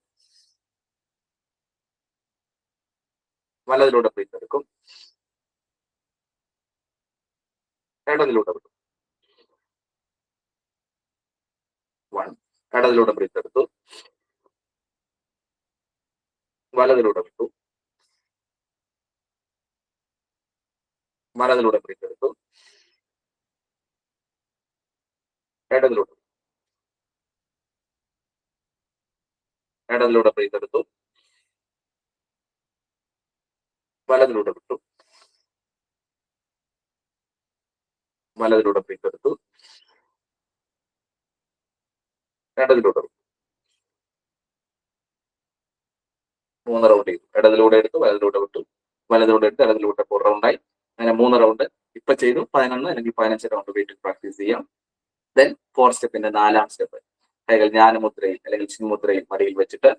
വലതിലൂടെ ബ്രീത്ത് എടുക്കും, ഇടതിലൂടെ വിടും. 1. ഇടതിലൂടെ ബ്രീത്ത് എടുത്തു, വലതിലൂടെ വിട്ടു, വലതിലൂടെ ബ്രീത്ത് എടുത്തു, ഇടതിലൂടെ ഇടതിലൂടെ ബ്രീത്ത് എടുത്തു, വലതിലൂടെ വിട്ടു, വലതിലൂടെ ബ്രീത്ത് എടുത്തു, ഇടതിലൂടെ വിട്ടു. 3 റൗണ്ട് ചെയ്തു. ഇടതിലൂടെ എടുത്തു, വലതിലൂടെ വിട്ടു, വലതിലൂടെ എടുത്ത് ഇടതിലൂടെ 4 റൗണ്ടായി. അങ്ങനെ 3 റൗണ്ട് ഇപ്പൊ ചെയ്തു. 11 അല്ലെങ്കിൽ 15 റൗണ്ട് വീട്ടിൽ പ്രാക്ടീസ് ചെയ്യാം. ദെൻ 4 സ്റ്റെപ്പിന്റെ 4-ാം സ്റ്റെപ്പ്, കൈകൾ ജ്ഞാനമുദ്രയിൽ അല്ലെങ്കിൽ ചിന്മുദ്രയിൽ മടിയിൽ വെച്ചിട്ട്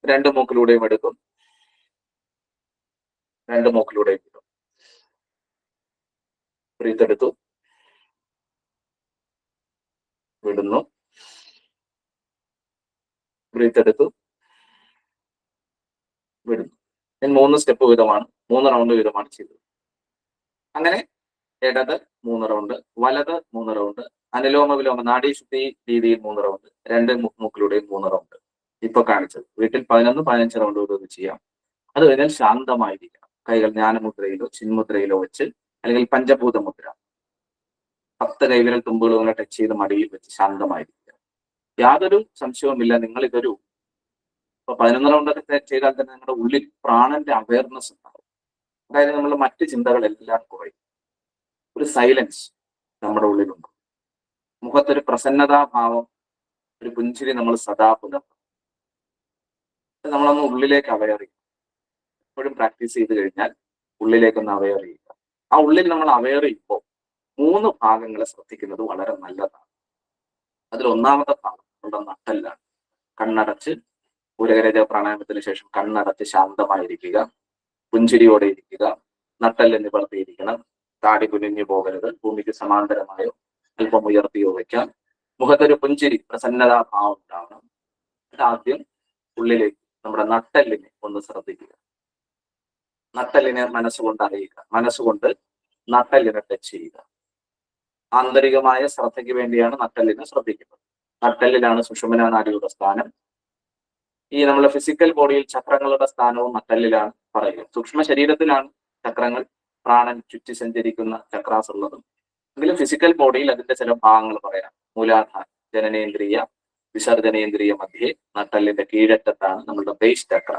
2 മൂക്കിലൂടെയും എടുക്കും, 2 മൂക്കിലൂടെയും വിടും. ബ്രീത്ത് എടുത്തു, വിടുന്നു, ബ്രീത്ത് എടുത്തു, വിടുന്നു. 3 സ്റ്റെപ്പ് വീതമാണ്, 3 റൗണ്ട് വീതമാണ് ചെയ്തത്. അങ്ങനെ ഇടത് 3 റൗണ്ട്, വലത് 3 റൗണ്ട്, അനുലോമ വിലോമ നാഡീശുദ്ധി രീതിയിൽ 3 റൗണ്ട്, 2 മൂക്കിലൂടെയും 3 റൗണ്ട്. ഇപ്പൊ കാണിച്ചത് വീട്ടിൽ 11-15 റൗണ്ട് വീതം ചെയ്യാം. അത് കഴിഞ്ഞാൽ ശാന്തമായിരിക്കണം. കൈകൾ ജ്ഞാനമുദ്രയിലോ ചിന്മുദ്രയിലോ വെച്ച് അല്ലെങ്കിൽ പഞ്ചഭൂത മുദ്ര 10 കൈവിരൽ തുമ്പുകൾ ഇങ്ങനെ ടച്ച് ചെയ്ത് മടിയിൽ വെച്ച് ശാന്തമായിരിക്കുക. യാതൊരു സംശയവുമില്ല, നിങ്ങൾ ഇതൊരു 11 റൗണ്ടൊക്കെ ചെയ്താൽ തന്നെ നിങ്ങളുടെ ഉള്ളിൽ പ്രാണന്റെ അവയർനെസ് ഉണ്ടാവും. അതായത് നമ്മൾ മറ്റ് ചിന്തകളെല്ലാം കുറയും. ഒരു സൈലൻസ് നമ്മുടെ ഉള്ളിലുണ്ട്. മുഖത്തൊരു പ്രസന്നതാഭാവം, ഒരു പുഞ്ചിരി നമ്മൾ സദാ പുലർത്തും. നമ്മളൊന്ന് ഉള്ളിലേക്ക് അവയർ ചെയ്യും. എപ്പോഴും പ്രാക്ടീസ് ചെയ്ത് കഴിഞ്ഞാൽ ഉള്ളിലേക്കൊന്ന് അവയർ ചെയ്യുക. ആ ഉള്ളിൽ നമ്മൾ അവയർ ചെയ്യുമ്പോൾ 3 ഭാഗങ്ങളെ ശ്രദ്ധിക്കുന്നത് വളരെ നല്ലതാണ്. അതിൽ ഒന്നാമത്തെ ഭാഗം നമ്മുടെ നട്ടെല്ലാണ്. കണ്ണടച്ച് പൂരകരേച പ്രാണായാമത്തിന് ശേഷം കണ്ണടച്ച് ശാന്തമായിരിക്കുക, പുഞ്ചിരിയോടെ ഇരിക്കുക, നട്ടെല്ല് നിവർത്തിയിരിക്കണം, താടി കുനിഞ്ഞു പോകരുത്, ഭൂമിക്ക് സമാന്തരമായോ അല്പം ഉയർത്തിയോ വയ്ക്കാം, മുഖത്തൊരു പുഞ്ചിരി പ്രസന്നതാഭാവം ഉണ്ടാവണം. ആദ്യം ഉള്ളിലേക്ക് നമ്മുടെ നട്ടെല്ലിനെ ഒന്ന് ശ്രദ്ധിക്കുക. നട്ടെല്ലിനെ മനസ്സുകൊണ്ട് അറിയുക, മനസ്സുകൊണ്ട് നട്ടെല്ലിനെ ടച്ച് ചെയ്യുക. ആന്തരികമായ ശ്രദ്ധയ്ക്ക് വേണ്ടിയാണ് നട്ടെല്ലിനെ ശ്രദ്ധിക്കുന്നത്. നട്ടെല്ലിലാണ് സുഷുമ്നാ നാഡിയുടെ സ്ഥാനം. ഈ നമ്മുടെ ഫിസിക്കൽ ബോഡിയിൽ ചക്രങ്ങളുടെ സ്ഥാനവും നട്ടെല്ലിലാണ് പറയുക. സൂക്ഷ്മ ശരീരത്തിലാണ് ചക്രങ്ങൾ, പ്രാണൻ ചുറ്റി സഞ്ചരിക്കുന്ന ചക്രാസ് ഉള്ളതും. എങ്കിലും ഫിസിക്കൽ ബോഡിയിൽ അതിന്റെ ചില ഭാഗങ്ങൾ പറയാം. മൂലാധാരം, ജനനേന്ദ്രിയ, വിസർജനേന്ദ്രിയ മധ്യേ, നട്ടെല്ലിന്റെ കീഴറ്റത്താണ് നമ്മളുടെ ബേസ് ചക്ര,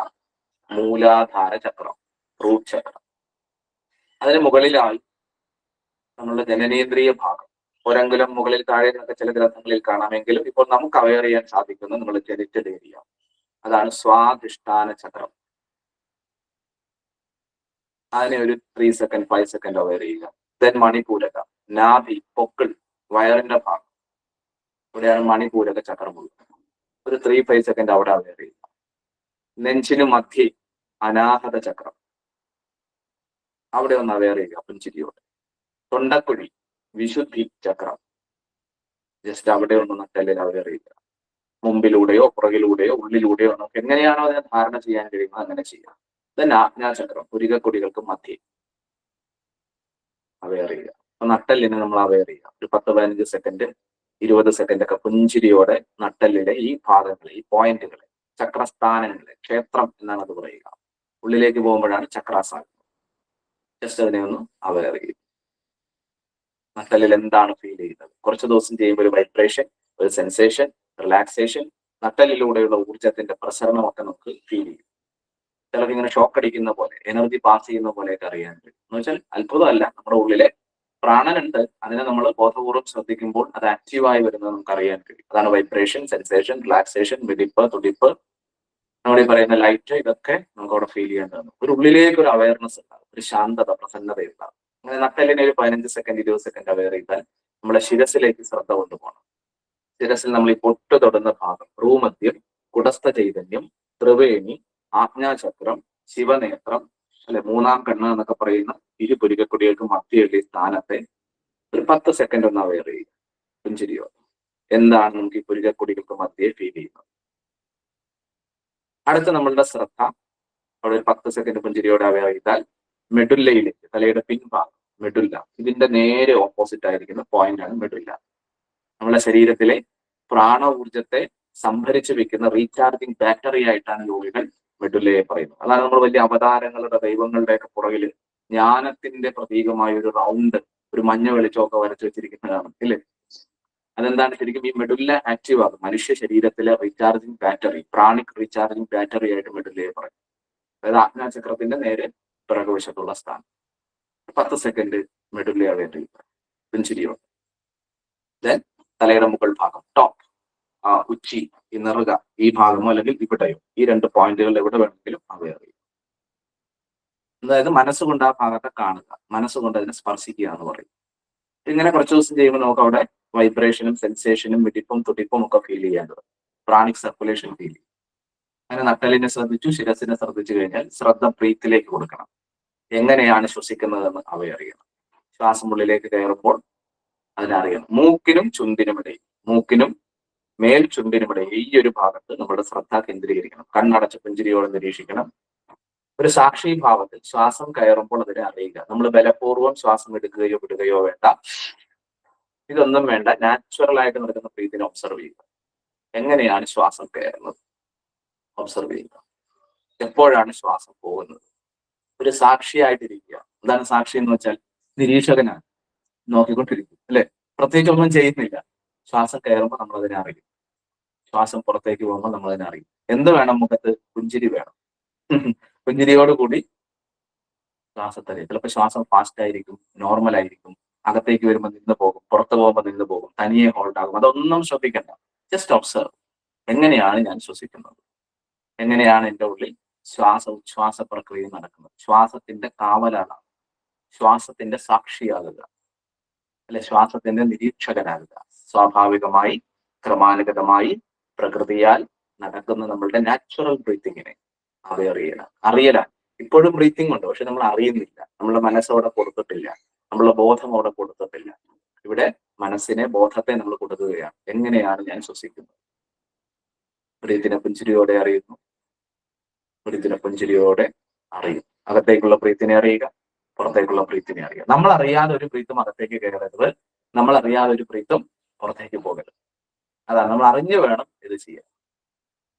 മൂലാധാര ചക്രം, റൂട്ട് ചക്രം. അതിന് മുകളിലായി നമ്മളുടെ ജനനേന്ദ്രിയ ഭാഗം, ഒരങ്കുലം മുകളിൽ താഴെ നിന്നൊക്കെ ചില ഗ്രന്ഥങ്ങളിൽ കാണാമെങ്കിലും ഇപ്പോൾ നമുക്ക് അവയർ ചെയ്യാൻ സാധിക്കുന്നത് നമ്മൾ ജനിറ്റൽ ഏരിയ, അതാണ് സ്വാധിഷ്ഠാന ചക്രം. അതിനെ ഒരു 3 സെക്കൻഡ് 5 സെക്കൻഡ് അവയർ ചെയ്യുക. ദെൻ മണിപൂരക, നാഭി, പൊക്കിൾ, വയറിന്റെ ഭാഗം, ഇവിടെയാണ് മണിപൂരക ചക്രം ഉള്ളത്. ഒരു 3-5 സെക്കൻഡ് അവിടെ അവയർ ചെയ്യുക. നെഞ്ചിന് മധ്യേ അനാഹത ചക്രം, അവിടെ ഒന്ന് അവയർ ചെയ്യുക പുഞ്ചിരിയോടെ. തൊണ്ടക്കുഴി, വിശുദ്ധി ചക്രം, ജസ്റ്റ് അവിടെ ഒന്ന് നട്ടെല്ലിൽ അവയർ ചെയ്യുക. മുമ്പിലൂടെയോ പുറകിലൂടെയോ ഉള്ളിലൂടെയോ നമുക്ക് എങ്ങനെയാണോ അതിനെ ധാരണ ചെയ്യാൻ കഴിയുന്നത് അങ്ങനെ ചെയ്യാം. ദെൻ ആജ്ഞാചക്രം, പുരികക്കൊടികൾക്ക് മധ്യേ അവയർ ചെയ്യുക. അപ്പൊ നട്ടെല്ലിനെ നമ്മൾ അവയർ ചെയ്യുക. ഒരു 10-15 സെക്കൻഡ് 20 സെക്കൻഡ് ഒക്കെ പുഞ്ചിരിയോടെ നട്ടെല്ലിലെ ഈ ഭാഗങ്ങളെ, ഈ പോയിന്റുകളെ, ചക്രസ്ഥാനങ്ങളെ, ക്ഷേത്രം എന്നാണ് അത് പറയുക. ഉള്ളിലേക്ക് പോകുമ്പോഴാണ് ചക്രാസാകുന്നത്. ജസ്റ്റ് അതിനെ ഒന്ന് അവയർ ചെയ്യും. നട്ടെല്ലിൽ എന്താണ് ഫീൽ ചെയ്യുന്നത്? കുറച്ച് ദിവസം ചെയ്യുമ്പോൾ ഒരു വൈബ്രേഷൻ, ഒരു സെൻസേഷൻ, റിലാക്സേഷൻ, നട്ടെല്ലിലൂടെയുള്ള ഊർജത്തിന്റെ പ്രസരണമൊക്കെ നമുക്ക് ഫീൽ ചെയ്യും. ചിലർക്ക് ഇങ്ങനെ ഷോക്ക് അടിക്കുന്ന പോലെ, എനർജി പാസ് ചെയ്യുന്ന പോലെയൊക്കെ അറിയാൻ കഴിയും. എന്ന് വെച്ചാൽ അത്ഭുതമല്ല, നമ്മുടെ ഉള്ളിലെ പ്രാണനുണ്ട്, അതിനെ നമ്മൾ ബോധപൂർവ്വം ശ്രദ്ധിക്കുമ്പോൾ അത് ആക്റ്റീവായി വരുന്നത് നമുക്ക് അറിയാൻ കഴിയും. അതാണ് വൈബ്രേഷൻ, സെൻസേഷൻ, റിലാക്സേഷൻ, വെടിപ്പ്, തുടിപ്പ്, നമ്മൾ ഈ പറയുന്ന ലൈറ്റ്, ഇതൊക്കെ നമുക്ക് അവിടെ ഫീൽ ചെയ്യേണ്ടതാണ്. ഒരു ഉള്ളിലേക്ക് ഒരു അവയർനെസ് ഉണ്ടാകും, ഒരു ശാന്തത, പ്രസന്നത ഉണ്ടാകും. അങ്ങനെ നട്ടെല്ലിനെ ഒരു 15 സെക്കൻഡ് 20 സെക്കൻഡ് അവയർ ചെയ്താൽ നമ്മുടെ ശിരസിലേക്ക് ശ്രദ്ധ കൊണ്ടുപോകണം. ശിരസിൽ നമ്മൾ ഈ പൊട്ട് തൊടുന്ന ഭാഗം, ഭ്രൂമധ്യം, കുടസ്ഥ ചൈതന്യം, ത്രിവേണി, ആജ്ഞാചക്രം, ശിവനേത്രം, അല്ലെ 3-ാം കണ്ണ് എന്നൊക്കെ പറയുന്ന ഇരുപുരികക്കൊടികൾക്ക് മധ്യയുള്ള സ്ഥാനത്തെ ഒരു 10 സെക്കൻഡ് ഒന്ന് അവയർ ചെയ്യുക പുഞ്ചിരിയോ. എന്താണ് നമുക്ക് ഈ പുരികക്കൊടികൾക്ക് മധ്യേ ഫീൽ ചെയ്യുന്നത്? അടുത്ത നമ്മളുടെ ശ്രദ്ധ അവിടെ ഒരു 10 സെക്കൻഡ് പുഞ്ചിരിയോടെ അവയർ ചെയ്താൽ മെഡുല്ലയിലേക്ക്, തലയുടെ പിൻഭാഗം, മെഡുല്ല, ഇതിന്റെ നേരെ ഓപ്പോസിറ്റ് ആയിരിക്കുന്ന പോയിന്റ് ആണ് മെഡുല്ല. നമ്മുടെ ശരീരത്തിലെ പ്രാണ ഊർജത്തെ സംഭരിച്ചു വെക്കുന്ന റീചാർജിങ് ബാറ്ററി ആയിട്ടാണ് യോഗികൾ മെഡുല്ലയെ പറയുന്നത്. അതാണ് നമ്മൾ വലിയ അവതാരങ്ങളുടെ, ദൈവങ്ങളുടെ ഒക്കെ പുറകിൽ ജ്ഞാനത്തിന്റെ പ്രതീകമായ ഒരു റൗണ്ട്, ഒരു മഞ്ഞ വെളിച്ചമൊക്കെ വരച്ചു വെച്ചിരിക്കുന്നതാണ് ഇല്ലേ? അതെന്താണ്? ശരിക്കും ഈ മെഡുല്ല ആക്റ്റീവ് ആകും. മനുഷ്യ ശരീരത്തിലെ recharging battery, pranic recharging battery ആയിട്ട് മെഡുല്ലയെ പറയും. അതായത് ആജ്ഞാചക്രത്തിന്റെ നേരെ പിറകുവശത്തുള്ള സ്ഥാനം. 10 സെക്കൻഡ് മെഡുല്ല വേണ്ടി പുഞ്ചിരിയോടെ. ദെൻ തലയുടെ മുകൾ ഭാഗം, ടോപ്പ്, ഉച്ചി, ഈ നെറുക, ഈ ഭാഗമോ അല്ലെങ്കിൽ ഇവിടെയോ, ഈ 2 പോയിന്റുകൾ എവിടെ വേണമെങ്കിലും അവയർ ചെയ്യും. അതായത് മനസ്സുകൊണ്ട് ആ ഭാഗത്തെ കാണുക, മനസ്സുകൊണ്ട് അതിനെ സ്പർശിക്കുക എന്ന് പറയും. ഇങ്ങനെ കുറച്ച് ദിവസം ചെയ്യുമ്പോൾ നമുക്ക് അവിടെ വൈബ്രേഷനും സെൻസേഷനും വെടിപ്പും തുടിപ്പും ഒക്കെ ഫീൽ ചെയ്യാനുള്ളത്, പ്രാണിക് സർക്കുലേഷൻ ഫീൽ ചെയ്യും. അങ്ങനെ നട്ടെല്ലിനെ ശ്രദ്ധിച്ചു, ശിരസിനെ ശ്രദ്ധിച്ചു കഴിഞ്ഞാൽ ശ്രദ്ധ ബ്രീത്തിലേക്ക് കൊടുക്കണം. എങ്ങനെയാണ് ശ്വസിക്കുന്നതെന്ന് അവയർ ചെയ്യണം. ശ്വാസം ഉള്ളിലേക്ക് കയറുമ്പോൾ അതിനറിയണം. മൂക്കിനും ചുണ്ടിനും ഇടയിൽ, മൂക്കിനും മേൽ ചുണ്ടിനുമിടയിൽ ഈ ഒരു ഭാഗത്ത് നമ്മുടെ ശ്രദ്ധ കേന്ദ്രീകരിക്കണം. കണ്ണടച്ച് പുഞ്ചിരിയോടെ നിരീക്ഷിക്കണം. ഒരു സാക്ഷി ഭാവത്തിൽ ശ്വാസം കയറുമ്പോൾ അതിനെ അറിയുക. നമ്മൾ ബലപൂർവ്വം ശ്വാസം എടുക്കുകയോ വിടുകയോ വേണ്ട, ഇതൊന്നും വേണ്ട. നാച്ചുറൽ ആയിട്ട് നടക്കുന്ന ബ്രീത്തിനെ ഒബ്സർവ് ചെയ്യുക. എങ്ങനെയാണ് ശ്വാസം കയറുന്നത് ഒബ്സർവ് ചെയ്യുക. എപ്പോഴാണ് ശ്വാസം പോകുന്നത്? ഒരു സാക്ഷിയായിട്ടിരിക്കുക. എന്താണ് സാക്ഷി എന്ന് വെച്ചാൽ? നിരീക്ഷകനാണ്, നോക്കിക്കൊണ്ടിരിക്കും അല്ലെ? പ്രത്യേകിച്ച് ഒന്നും ചെയ്യുന്നില്ല. ശ്വാസം കയറുമ്പോൾ നമ്മൾ അതിനെ അറിയും, ശ്വാസം പുറത്തേക്ക് പോകുമ്പോൾ നമ്മൾ അതിനെ അറിയും. എന്ത് വേണം മുഖത്ത്? പുഞ്ചിരി വേണം. പുഞ്ചിരിയോടുകൂടി ശ്വാസത്തറിയും. ചിലപ്പോൾ ശ്വാസം ഫാസ്റ്റ് ആയിരിക്കും, നോർമൽ ആയിരിക്കും, അകത്തേക്ക് വരുമ്പോൾ നിന്ന് പോകും, പുറത്ത് പോകുമ്പോൾ നിന്ന് പോകും, തനിയെ ഹോൾഡ് ആകും. അതൊന്നും ശ്രദ്ധിക്കണ്ട. Just observe. എങ്ങനെയാണ് ഞാൻ ശ്വസിക്കുന്നത്? എങ്ങനെയാണ് എൻ്റെ ഉള്ളിൽ ഉച്ഛ്വാസ പ്രക്രിയ നടക്കുന്നത്? ശ്വാസത്തിന്റെ കാവലാണ്, ശ്വാസത്തിന്റെ സാക്ഷിയാകുക, അല്ലെ ശ്വാസത്തിന്റെ നിരീക്ഷകനാകുക. സ്വാഭാവികമായി ക്രമാനുഗതമായി പ്രകൃതിയാൽ നടക്കുന്ന നമ്മളുടെ നാച്ചുറൽ ബ്രീത്തിങ്ങിനെ അറിയലാണ്. ഇപ്പോഴും ബ്രീത്തിങ് ഉണ്ട്, പക്ഷെ നമ്മൾ അറിയുന്നില്ല. നമ്മളുടെ മനസ്സോടെ കൊടുത്തിട്ടില്ല, നമ്മളുടെ ബോധം അവിടെ കൊടുത്തിട്ടില്ല. ഇവിടെ മനസ്സിനെ, ബോധത്തെ നമ്മൾ കൊടുക്കുകയാണ്. എങ്ങനെയാണ് ഞാൻ ശ്വസിക്കുന്നത്? ബ്രീത്തിനെ പുഞ്ചിരിയോടെ അറിയുന്നു, ബ്രീത്തിനെ പുഞ്ചിരിയോടെ അറിയും. അകത്തേക്കുള്ള ബ്രീത്തിനെ അറിയുക, പുറത്തേക്കുള്ള ബ്രീത്തിനെ അറിയുക. നമ്മൾ അറിയാതെ ഒരു ബ്രീത്തും അകത്തേക്ക് കയറരുത്, നമ്മൾ അറിയാതെ ഒരു ബ്രീത്തും പുറത്തേക്ക് പോകരുത്. അതാണ് നമ്മൾ അറിഞ്ഞു വേണം ഇത് ചെയ്യാൻ.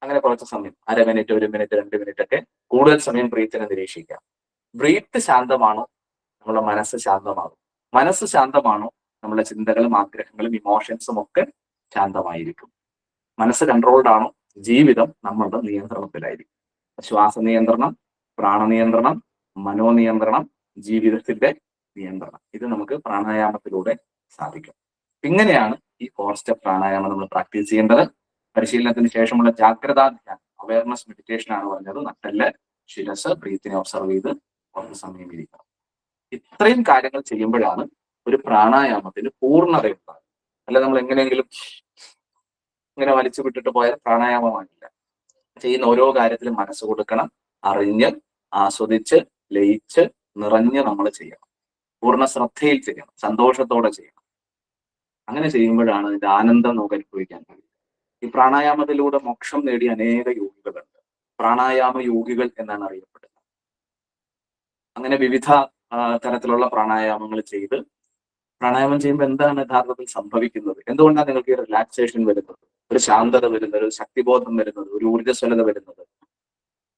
അങ്ങനെ കുറച്ച് സമയം, 1/2 മിനിറ്റ്, 1 മിനിറ്റ്, 2 മിനിറ്റ് ഒക്കെ കൂടുതൽ സമയം ബ്രീത്തിനെ നിരീക്ഷിക്കാം. ബ്രീത്ത് ശാന്തമാണോ നമ്മുടെ മനസ്സ് ശാന്തമാകും. മനസ്സ് ശാന്തമാണോ നമ്മുടെ ചിന്തകളും ആഗ്രഹങ്ങളും ഇമോഷൻസും ഒക്കെ ശാന്തമായിരിക്കും. മനസ്സ് കൺട്രോൾഡ് ആണോ ജീവിതം നമ്മളുടെ നിയന്ത്രണത്തിലായിരിക്കും. ശ്വാസ നിയന്ത്രണം, പ്രാണനിയന്ത്രണം, മനോനിയന്ത്രണം, ജീവിതത്തിന്റെ നിയന്ത്രണം, ഇത് നമുക്ക് പ്രാണായാമത്തിലൂടെ സാധിക്കും. ഇങ്ങനെയാണ് ഈ 4 സ്റ്റെപ്പ് പ്രാണായാമം നമ്മൾ പ്രാക്ടീസ് ചെയ്യേണ്ടത്. പരിശീലനത്തിന് ശേഷമുള്ള ജാഗ്രതാ ധ്യാനം, അവയർനെസ് മെഡിറ്റേഷൻ ആണ് പറഞ്ഞത്. നട്ടെല്ല്, ശിരസ്, ബ്രീത്തിനെ ഒബ്സർവ് ചെയ്ത് കുറച്ച് സമയം ഇരിക്കണം. ഇത്രയും കാര്യങ്ങൾ ചെയ്യുമ്പോഴാണ് ഒരു പ്രാണായാമത്തിന് പൂർണ്ണതയുണ്ടാകും. അല്ല നമ്മൾ എങ്ങനെയെങ്കിലും ഇങ്ങനെ വലിച്ചു വിട്ടിട്ട് പോയാൽ പ്രാണായാമമാണില്ല. ചെയ്യുന്ന ഓരോ കാര്യത്തിലും മനസ്സ് കൊടുക്കണം, അറിഞ്ഞ് ആസ്വദിച്ച് ലയിച്ച് നിറഞ്ഞ് നമ്മൾ ചെയ്യണം. പൂർണ്ണ ശ്രദ്ധയിൽ ചെയ്യണം, സന്തോഷത്തോടെ ചെയ്യണം. അങ്ങനെ ചെയ്യുമ്പോഴാണ് ഇതിന്റെ ആനന്ദം നമുക്ക് അനുഭവിക്കാൻ കഴിയും. ഈ പ്രാണായാമത്തിലൂടെ മോക്ഷം നേടിയ അനേക യോഗികളുണ്ട്. പ്രാണായാമ യോഗികൾ എന്നാണ് അറിയപ്പെടുന്നത്. അങ്ങനെ വിവിധ തരത്തിലുള്ള പ്രാണായാമങ്ങൾ ചെയ്ത്, പ്രാണായാമം ചെയ്യുമ്പോൾ എന്താണ് യഥാർത്ഥത്തിൽ സംഭവിക്കുന്നത്? എന്തുകൊണ്ടാണ് നിങ്ങൾക്ക് ഈ റിലാക്സേഷൻ വരുന്നത്, ഒരു ശാന്തത വരുന്നത്, ഒരു ശക്തിബോധം വരുന്നത്, ഒരു ഊർജ്ജസ്വലത വരുന്നത്?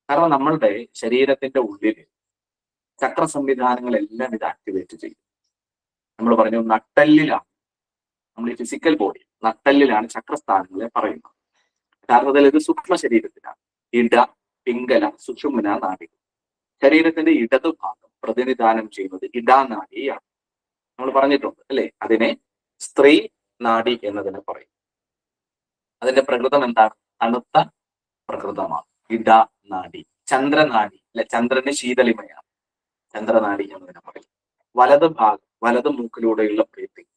കാരണം നമ്മളുടെ ശരീരത്തിന്റെ ഉള്ളിൽ ചക്ര സംവിധാനങ്ങളെല്ലാം ഇത് ആക്ടിവേറ്റ് ചെയ്യും. നമ്മൾ പറഞ്ഞു നട്ടെല്ലിലാണ്, നമ്മൾ ഈ ഫിസിക്കൽ ബോഡി നട്ടെല്ലിലാണ് ചക്രസ്ഥാനങ്ങളെ പറയുന്നത്. യഥാർത്ഥത്തിൽ ഇത് സൂക്ഷ്മ ശരീരത്തിലാണ്. ഇട, പിംഗല, സുഷുമ്ന നാഡികൾ. ശരീരത്തിന്റെ ഇടതുഭാഗം പ്രതിനിധാനം ചെയ്യുന്നത് ഇടാനാഡിയാണ്. നമ്മൾ പറഞ്ഞിട്ടുണ്ട് അല്ലെ, അതിനെ സ്ത്രീ നാഡി എന്നതിനെ പറയും. അതിന്റെ പ്രകൃതം എന്താണ്? തണുത്ത പ്രകൃതമാണ് ഇട നാഡി. ചന്ദ്രനാഡി അല്ലെ, ചന്ദ്രന്റെ ശീതളിമയാണ് ചന്ദ്രനാഡി എന്നതിനെ പറയും. വലത് ഭാഗം, വലത് മൂക്കിലൂടെയുള്ള ബ്രീത്തിങ്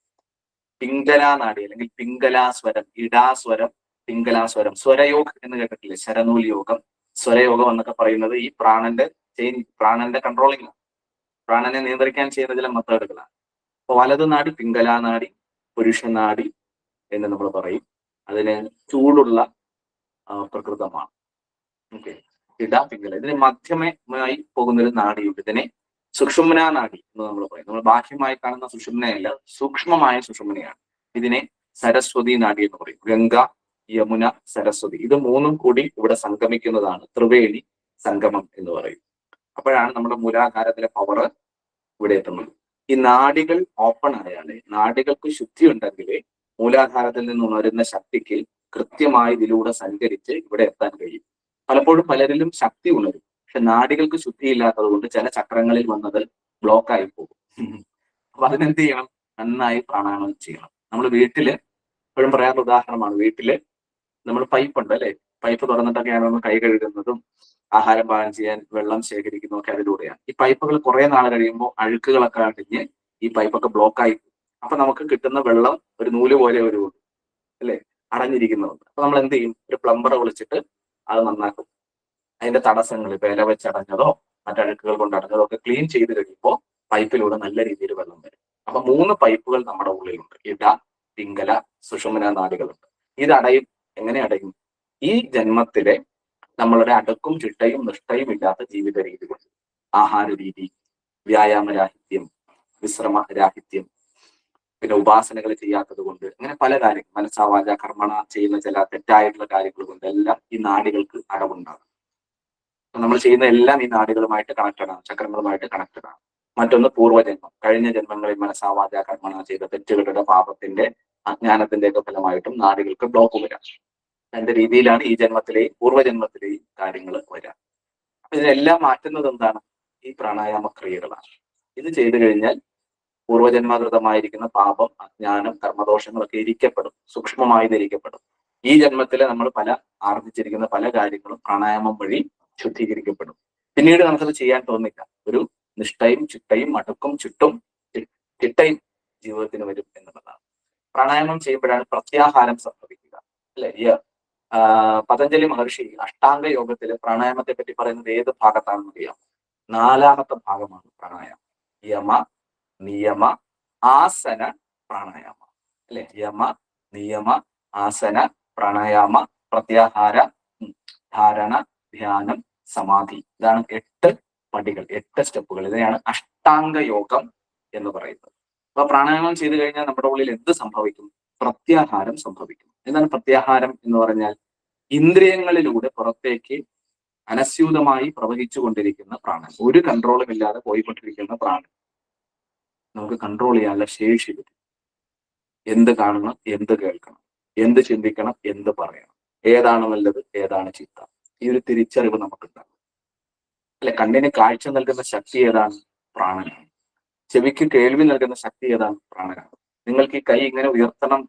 പിംഗലാനാഡി അല്ലെങ്കിൽ പിംഗലാസ്വരം, ഇടാസ്വരം, പിംഗലാസ്വരം. സ്വരയോഗം എന്ന് കേട്ടിട്ടില്ലേ? ശരനൂൽ യോഗം, സ്വരയോഗം എന്നൊക്കെ പറയുന്നത് ഈ പ്രാണന്റെ കൺട്രോളിംഗ് ആണ്. പ്രാണനെ നിയന്ത്രിക്കാൻ ചെയ്യുന്ന ചില മെത്തേഡുകളാണ്. അപ്പൊ വലത് നാഡി പിംഗലാനാഡി, പുരുഷനാഡി എന്ന് നമ്മൾ പറയും. അതിന് ചൂടുള്ള പ്രകൃതമാണ്. ഓക്കെ, ഇട, പിംഗല. ഇതിന് മധ്യമമായി പോകുന്നൊരു നാഡിയുണ്ട്. ഇതിനെ സുഷുമ്നാ നാഡി എന്ന് നമ്മൾ പറയും. നമ്മൾ ബാഹ്യമായി കാണുന്ന സുഷുമ്നയല്ല, സൂക്ഷ്മമായ സുഷുമ്നയാണ്. ഇതിനെ സരസ്വതി നാഡി എന്ന് പറയും. ഗംഗ, യമുന, സരസ്വതി, ഇത് മൂന്നും കൂടി ഇവിടെ സംഗമിക്കുന്നതാണ് ത്രിവേണി സംഗമം എന്ന് പറയും. അപ്പോഴാണ് നമ്മുടെ മൂലാധാരത്തിലെ പവർ ഇവിടെ എത്തുന്നത്. ഈ നാഡികൾ ഓപ്പൺ ആയാലേ, നാഡികൾക്ക് ശുദ്ധി ഉണ്ടെങ്കിലേ മൂലാധാരത്തിൽ നിന്ന് ഉണരുന്ന ശക്തിക്ക് കൃത്യമായി ഇതിലൂടെ സഞ്ചരിച്ച് ഇവിടെ എത്താൻ കഴിയും. പലപ്പോഴും പലരിലും ശക്തി ഉണരും, പക്ഷെ നാഡികൾക്ക് ശുദ്ധിയില്ലാത്തത് കൊണ്ട് ചില ചക്രങ്ങളിൽ വന്നത് ബ്ലോക്ക് ആയി പോകും. അപ്പൊ അതിനെന്ത് ചെയ്യണം? നന്നായി പ്രാണായാമം ചെയ്യണം. നമ്മൾ വീട്ടില് എപ്പോഴും പറയാനുള്ള ഉദാഹരണമാണ്, വീട്ടില് നമ്മൾ പൈപ്പ് ഉണ്ട് അല്ലെ, പൈപ്പ് തുറന്നിട്ടൊക്കെയാണ് നമ്മൾ കൈ കഴുകുന്നതും ആഹാരം പാകം ചെയ്യാൻ വെള്ളം ശേഖരിക്കുന്നതും ഒക്കെ അതിലൂടെയാണ്. ഈ പൈപ്പുകൾ കുറെ നാൾ കഴിയുമ്പോൾ അഴുക്കുകളൊക്കെ അടിഞ്ഞ് ഈ പൈപ്പൊക്കെ ബ്ലോക്കായി. അപ്പൊ നമുക്ക് കിട്ടുന്ന വെള്ളം ഒരു നൂല് പോലെ ഒരു അല്ലെ അടഞ്ഞിരിക്കുന്നുണ്ട്. അപ്പൊ നമ്മൾ എന്ത് ചെയ്യും? ഒരു പ്ലംബറെ വിളിച്ചിട്ട് അത് നന്നാക്കും. അതിന്റെ തടസ്സങ്ങൾ, ഇപ്പൊ ഇല വെച്ചടഞ്ഞതോ മറ്റഴുക്കുകൾ കൊണ്ട് അടഞ്ഞതോ ഒക്കെ ക്ലീൻ ചെയ്ത് കഴിയുമ്പോൾ പൈപ്പിലൂടെ നല്ല രീതിയിൽ വെള്ളം വരും. അപ്പൊ 3 പൈപ്പുകൾ നമ്മുടെ ഉള്ളിലുണ്ട്. ഇട, പിംഗല, സുഷുമ്ന നാഡികളുണ്ട്. ഇത് അടയും. എങ്ങനെ അടയും? ഈ ജന്മത്തിലെ നമ്മളുടെ അടക്കും ചിട്ടയും നിഷ്ഠയും ഇല്ലാത്ത ജീവിത രീതി കൊണ്ട്, ആഹാര രീതി, വ്യായാമരാഹിത്യം, വിശ്രമരാഹിത്യം, പിന്നെ ഉപാസനകൾ ചെയ്യാത്തത് കൊണ്ട്, അങ്ങനെ പല കാര്യങ്ങൾ, മനസ്സാവാച കർമ്മണ ചെയ്യുന്ന ചില തെറ്റായിട്ടുള്ള കാര്യങ്ങൾ കൊണ്ട് എല്ലാം ഈ നാഡികൾക്ക് അടവുണ്ടാകും. നമ്മൾ ചെയ്യുന്ന എല്ലാം ഈ നാഡികളുമായിട്ട് കണക്റ്റഡ് ആണ്, ചക്രങ്ങളുമായിട്ട് കണക്റ്റഡ് ആണ്. മറ്റൊന്ന് പൂർവ്വജന്മം, കഴിഞ്ഞ ജന്മങ്ങളിൽ മനസ്സാവാച കർമ്മണ ചെയ്ത തെറ്റുകളുടെ പാപത്തിന്റെ അജ്ഞാനത്തിന്റെ ഒക്കെ ഫലമായിട്ടും നാടികൾക്ക് ബ്ലോക്ക് വരാം. രണ്ട് രീതിയിലാണ് ഈ ജന്മത്തിലെയും പൂർവ്വജന്മത്തിലെയും കാര്യങ്ങൾ വരാം. അപ്പൊ ഇതിനെല്ലാം മാറ്റുന്നത് എന്താണ്? ഈ പ്രാണായാമ ക്രിയകളാണ്. ഇത് ചെയ്തു കഴിഞ്ഞാൽ പൂർവ്വജന്മകൃതമായിരിക്കുന്ന പാപം, അജ്ഞാനം, കർമ്മദോഷങ്ങളൊക്കെ ഇരിക്കപ്പെടും, സൂക്ഷ്മമായി ധരിക്കപ്പെടും. ഈ ജന്മത്തിലെ നമ്മൾ ആർജിച്ചിരിക്കുന്ന പല കാര്യങ്ങളും പ്രാണായാമം വഴി ശുദ്ധീകരിക്കപ്പെടും. പിന്നീട് നമുക്കത് ചെയ്യാൻ തോന്നില്ല. ഒരു നിഷ്ഠയും ചിട്ടയും അടുക്കും ചിട്ടയും ജീവിതത്തിന് വരും എന്നുള്ളതാണ്. പ്രാണായാമം ചെയ്യുമ്പോഴാണ് പ്രത്യാഹാരം സംഭവിക്കുക, അല്ലെ? പതഞ്ജലി മഹർഷി അഷ്ടാംഗ യോഗത്തില് പ്രാണായാമത്തെ പറ്റി പറയുന്നത് ഏത് ഭാഗത്താണെന്ന് അറിയാം? 4ാമത്തെ ഭാഗമാണ് പ്രാണായാമം. യമ, നിയമ, ആസന, പ്രാണായാമ, അല്ലെ? യമ, നിയമ, ആസന, പ്രാണായാമ, പ്രത്യാഹാര, ധാരണ, ധ്യാനം, സമാധി. ഇതാണ് 8 പടികൾ, 8 സ്റ്റെപ്പുകൾ. ഇതിനെയാണ് അഷ്ടാംഗ യോഗം എന്ന് പറയുന്നത്. അപ്പൊ പ്രാണായാമം ചെയ്തു കഴിഞ്ഞാൽ നമ്മുടെ ഉള്ളിൽ എന്ത് സംഭവിക്കും? പ്രത്യാഹാരം സംഭവിക്കും. എന്താണ് പ്രത്യാഹാരം എന്ന് പറഞ്ഞാൽ? ഇന്ദ്രിയങ്ങളിലൂടെ പുറത്തേക്ക് അനസ്യൂതമായി പ്രവഹിച്ചു കൊണ്ടിരിക്കുന്ന പ്രാണൻ, ഒരു കൺട്രോളും ഇല്ലാതെ പോയിക്കൊണ്ടിരിക്കുന്ന പ്രാണൻ നമുക്ക് കൺട്രോൾ ചെയ്യാനുള്ള ശേഷി വരും. എന്ത് കാണണം, എന്ത് കേൾക്കണം, എന്ത് ചിന്തിക്കണം, എന്ത് പറയണം, ഏതാണ് നല്ലത്, ഏതാണ് ചീത്ത, ഈ ഒരു തിരിച്ചറിവ് നമുക്കുണ്ടാകും, അല്ലെ? കണ്ണിന് കാഴ്ച നൽകുന്ന ശക്തി ഏതാണ്? പ്രാണനാണ്. ചെവിക്ക് കേൾവി നൽകുന്ന ശക്തി ഏതാണ്? പ്രാണനാണ്. നിങ്ങൾക്ക് ഈ കൈ ഇങ്ങനെ ഉയർത്തണം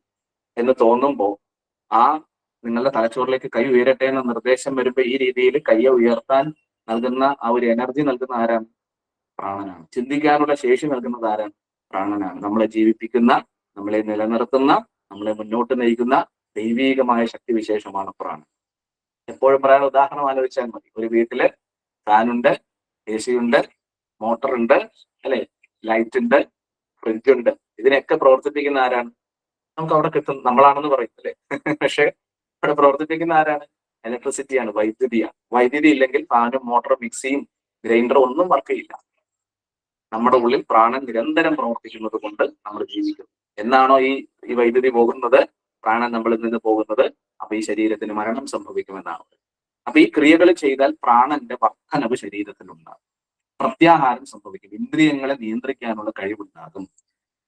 എന്ന് തോന്നുമ്പോൾ ആ നിങ്ങളുടെ തലച്ചോറിലേക്ക് കൈ ഉയരട്ടെ എന്ന നിർദ്ദേശം വരുമ്പോൾ ഈ രീതിയിൽ കൈയെ ഉയർത്താൻ നൽകുന്ന ആ ഒരു എനർജി നൽകുന്ന ആരാണ്? പ്രാണനാണ്. ചിന്തിക്കാനുള്ള ശേഷി നൽകുന്നത് ആരാണ്? പ്രാണനാണ്. നമ്മളെ ജീവിപ്പിക്കുന്ന, നമ്മളെ നിലനിർത്തുന്ന, നമ്മളെ മുന്നോട്ട് നയിക്കുന്ന ദൈവീകമായ ശക്തിവിശേഷമാണ് പ്രാണൻ. എപ്പോഴും പറയാൻ ഉദാഹരണം ആലോചിച്ചാൽ മതി. ഒരു വീട്ടില് ഫാനുണ്ട്, AC ഉണ്ട്, മോട്ടറുണ്ട്, അല്ലെ? ലൈറ്റ് ഉണ്ട്, ഫ്രിഡ്ജ് ഉണ്ട്. ഇതിനൊക്കെ പ്രവർത്തിപ്പിക്കുന്ന ആരാണ്? നമുക്ക് അവിടെ കിട്ടും, നമ്മളാണെന്ന് പറയും, അല്ലെ? പക്ഷെ ഇവിടെ പ്രവർത്തിപ്പിക്കുന്ന ആരാണ്? ഇലക്ട്രിസിറ്റിയാണ്, വൈദ്യുതിയാണ്. വൈദ്യുതി ഇല്ലെങ്കിൽ ഫാനും മോട്ടറും മിക്സിയും ഗ്രൈൻഡറും ഒന്നും വർക്ക് ചെയ്യില്ല. നമ്മുടെ ഉള്ളിൽ പ്രാണൻ നിരന്തരം പ്രവർത്തിക്കുന്നത് കൊണ്ട് നമ്മൾ ജീവിക്കുന്നു. എന്നാണോ ഈ വൈദ്യുതി പോകുന്നത്, പ്രാണൻ നമ്മളിൽ നിന്ന് പോകുന്നത്, അപ്പൊ ഈ ശരീരത്തിന് മരണം സംഭവിക്കുമെന്നാണ്. അപ്പൊ ഈ ക്രിയകൾ ചെയ്താൽ പ്രാണന്റെ വർധനവ് ശരീരത്തിലുണ്ടാകും, പ്രത്യാഹാരം സംഭവിക്കും, ഇന്ദ്രിയങ്ങളെ നിയന്ത്രിക്കാനുള്ള കഴിവുണ്ടാകും.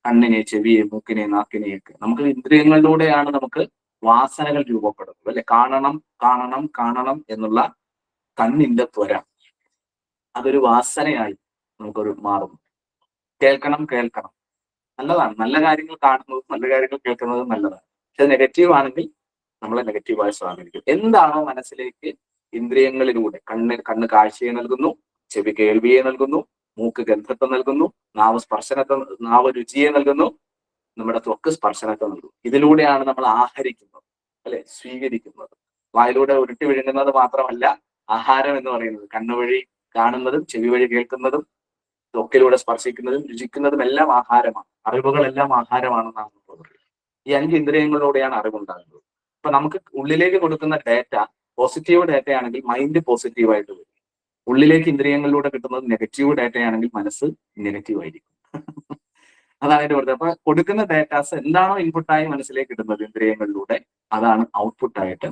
കണ്ണിനെ, ചെവിയെ, മൂക്കിനെ, നാക്കിനെയൊക്കെ നമുക്ക് ഇന്ദ്രിയങ്ങളിലൂടെയാണ് നമുക്ക് വാസനകൾ രൂപപ്പെടുന്നത്, അല്ലെ? കാണണം കാണണം കാണണം എന്നുള്ള കണ്ണിന്റെ ത്വര അതൊരു വാസനയായി നമുക്കൊരു മാറുന്നു. കേൾക്കണം കേൾക്കണം നല്ലതാണ്, നല്ല കാര്യങ്ങൾ കാണുന്നതും നല്ല കാര്യങ്ങൾ കേൾക്കുന്നതും നല്ലതാണ്. പക്ഷെ നെഗറ്റീവ് ആണെങ്കിൽ നമ്മളെ നെഗറ്റീവായി സ്വാധീനിക്കും. എന്താണോ മനസ്സിലേക്ക് ഇന്ദ്രിയങ്ങളിലൂടെ കണ്ണ് കാഴ്ചയെ നൽകുന്നു, ചെവി കേൾവിയെ നൽകുന്നു, മൂക്ക് ഗന്ധത്തെ നൽകുന്നു, നാവ് രുചിയെ നൽകുന്നു, നമ്മുടെ ത്വക്ക് സ്പർശനത്തെ നൽകുന്നു. ഇതിലൂടെയാണ് നമ്മൾ ആഹരിക്കുന്നത്, അല്ലെ? സ്വീകരിക്കുന്നത്. വായിലൂടെ ഉരുട്ടി വിഴുങ്ങുന്നത് മാത്രമല്ല ആഹാരം എന്ന് പറയുന്നത്. കണ്ണുവഴി കാണുന്നതും ചെവി വഴി കേൾക്കുന്നതും ത്വക്കിലൂടെ സ്പർശിക്കുന്നതും രുചിക്കുന്നതും എല്ലാം ആഹാരമാണ്. അറിവുകളെല്ലാം ആഹാരമാണെന്നാണ് നമ്മൾ പറയുന്നത്. ഈ 5 ഇന്ദ്രിയങ്ങളിലൂടെയാണ് അറിവുണ്ടാകുന്നത്. അപ്പൊ നമുക്ക് ഉള്ളിലേക്ക് കൊടുക്കുന്ന ഡാറ്റ പോസിറ്റീവ് ഡാറ്റ ആണെങ്കിൽ മൈൻഡ് പോസിറ്റീവായിട്ട് വരും. ഉള്ളിലേക്ക് ഇന്ദ്രിയങ്ങളിലൂടെ കിട്ടുന്നത് നെഗറ്റീവ് ഡാറ്റ ആണെങ്കിൽ മനസ്സ് നെഗറ്റീവ് ആയിരിക്കും. അതാണ് എന്റെ പറഞ്ഞത്. അപ്പൊ കൊടുക്കുന്ന ഡാറ്റാസ് എന്താണോ ഇൻപുട്ടായി മനസ്സിലേക്ക് കിട്ടുന്നത് ഇന്ദ്രിയങ്ങളിലൂടെ, അതാണ് ഔട്ട്പുട്ടായിട്ട്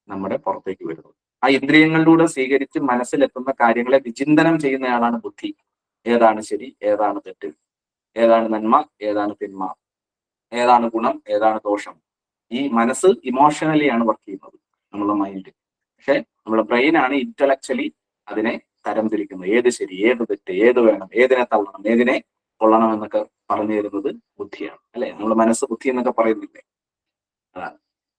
നമ്മുടെ പുറത്തേക്ക് വരുന്നത്. ആ ഇന്ദ്രിയങ്ങളിലൂടെ സ്വീകരിച്ച് മനസ്സിലെത്തുന്ന കാര്യങ്ങളെ വിചിന്തനം ചെയ്യുന്നയാളാണ് ബുദ്ധി. ഏതാണ് ശരി, ഏതാണ് തെറ്റ്, ഏതാണ് നന്മ, ഏതാണ് തിന്മ, ഏതാണ് ഗുണം, ഏതാണ് ദോഷം. ഈ മനസ്സ് ഇമോഷണലി ആണ് വർക്ക് ചെയ്യുന്നത്, നമ്മുടെ മൈൻഡ്. പക്ഷെ നമ്മുടെ ബ്രെയിനാണ് ഇന്റലക്ച്വലി അതിനെ തരംതിരിക്കുന്നത്. ഏത് ശരി, ഏത് തെറ്റ്, ഏത് വേണം, ഏതിനെ തള്ളണം, ഏതിനെ കൊള്ളണം എന്നൊക്കെ പറഞ്ഞു തരുന്നത് ബുദ്ധിയാണ്, അല്ലെ? നമ്മുടെ മനസ്സ് ബുദ്ധി എന്നൊക്കെ പറയുന്നില്ലേ, അതാണ്.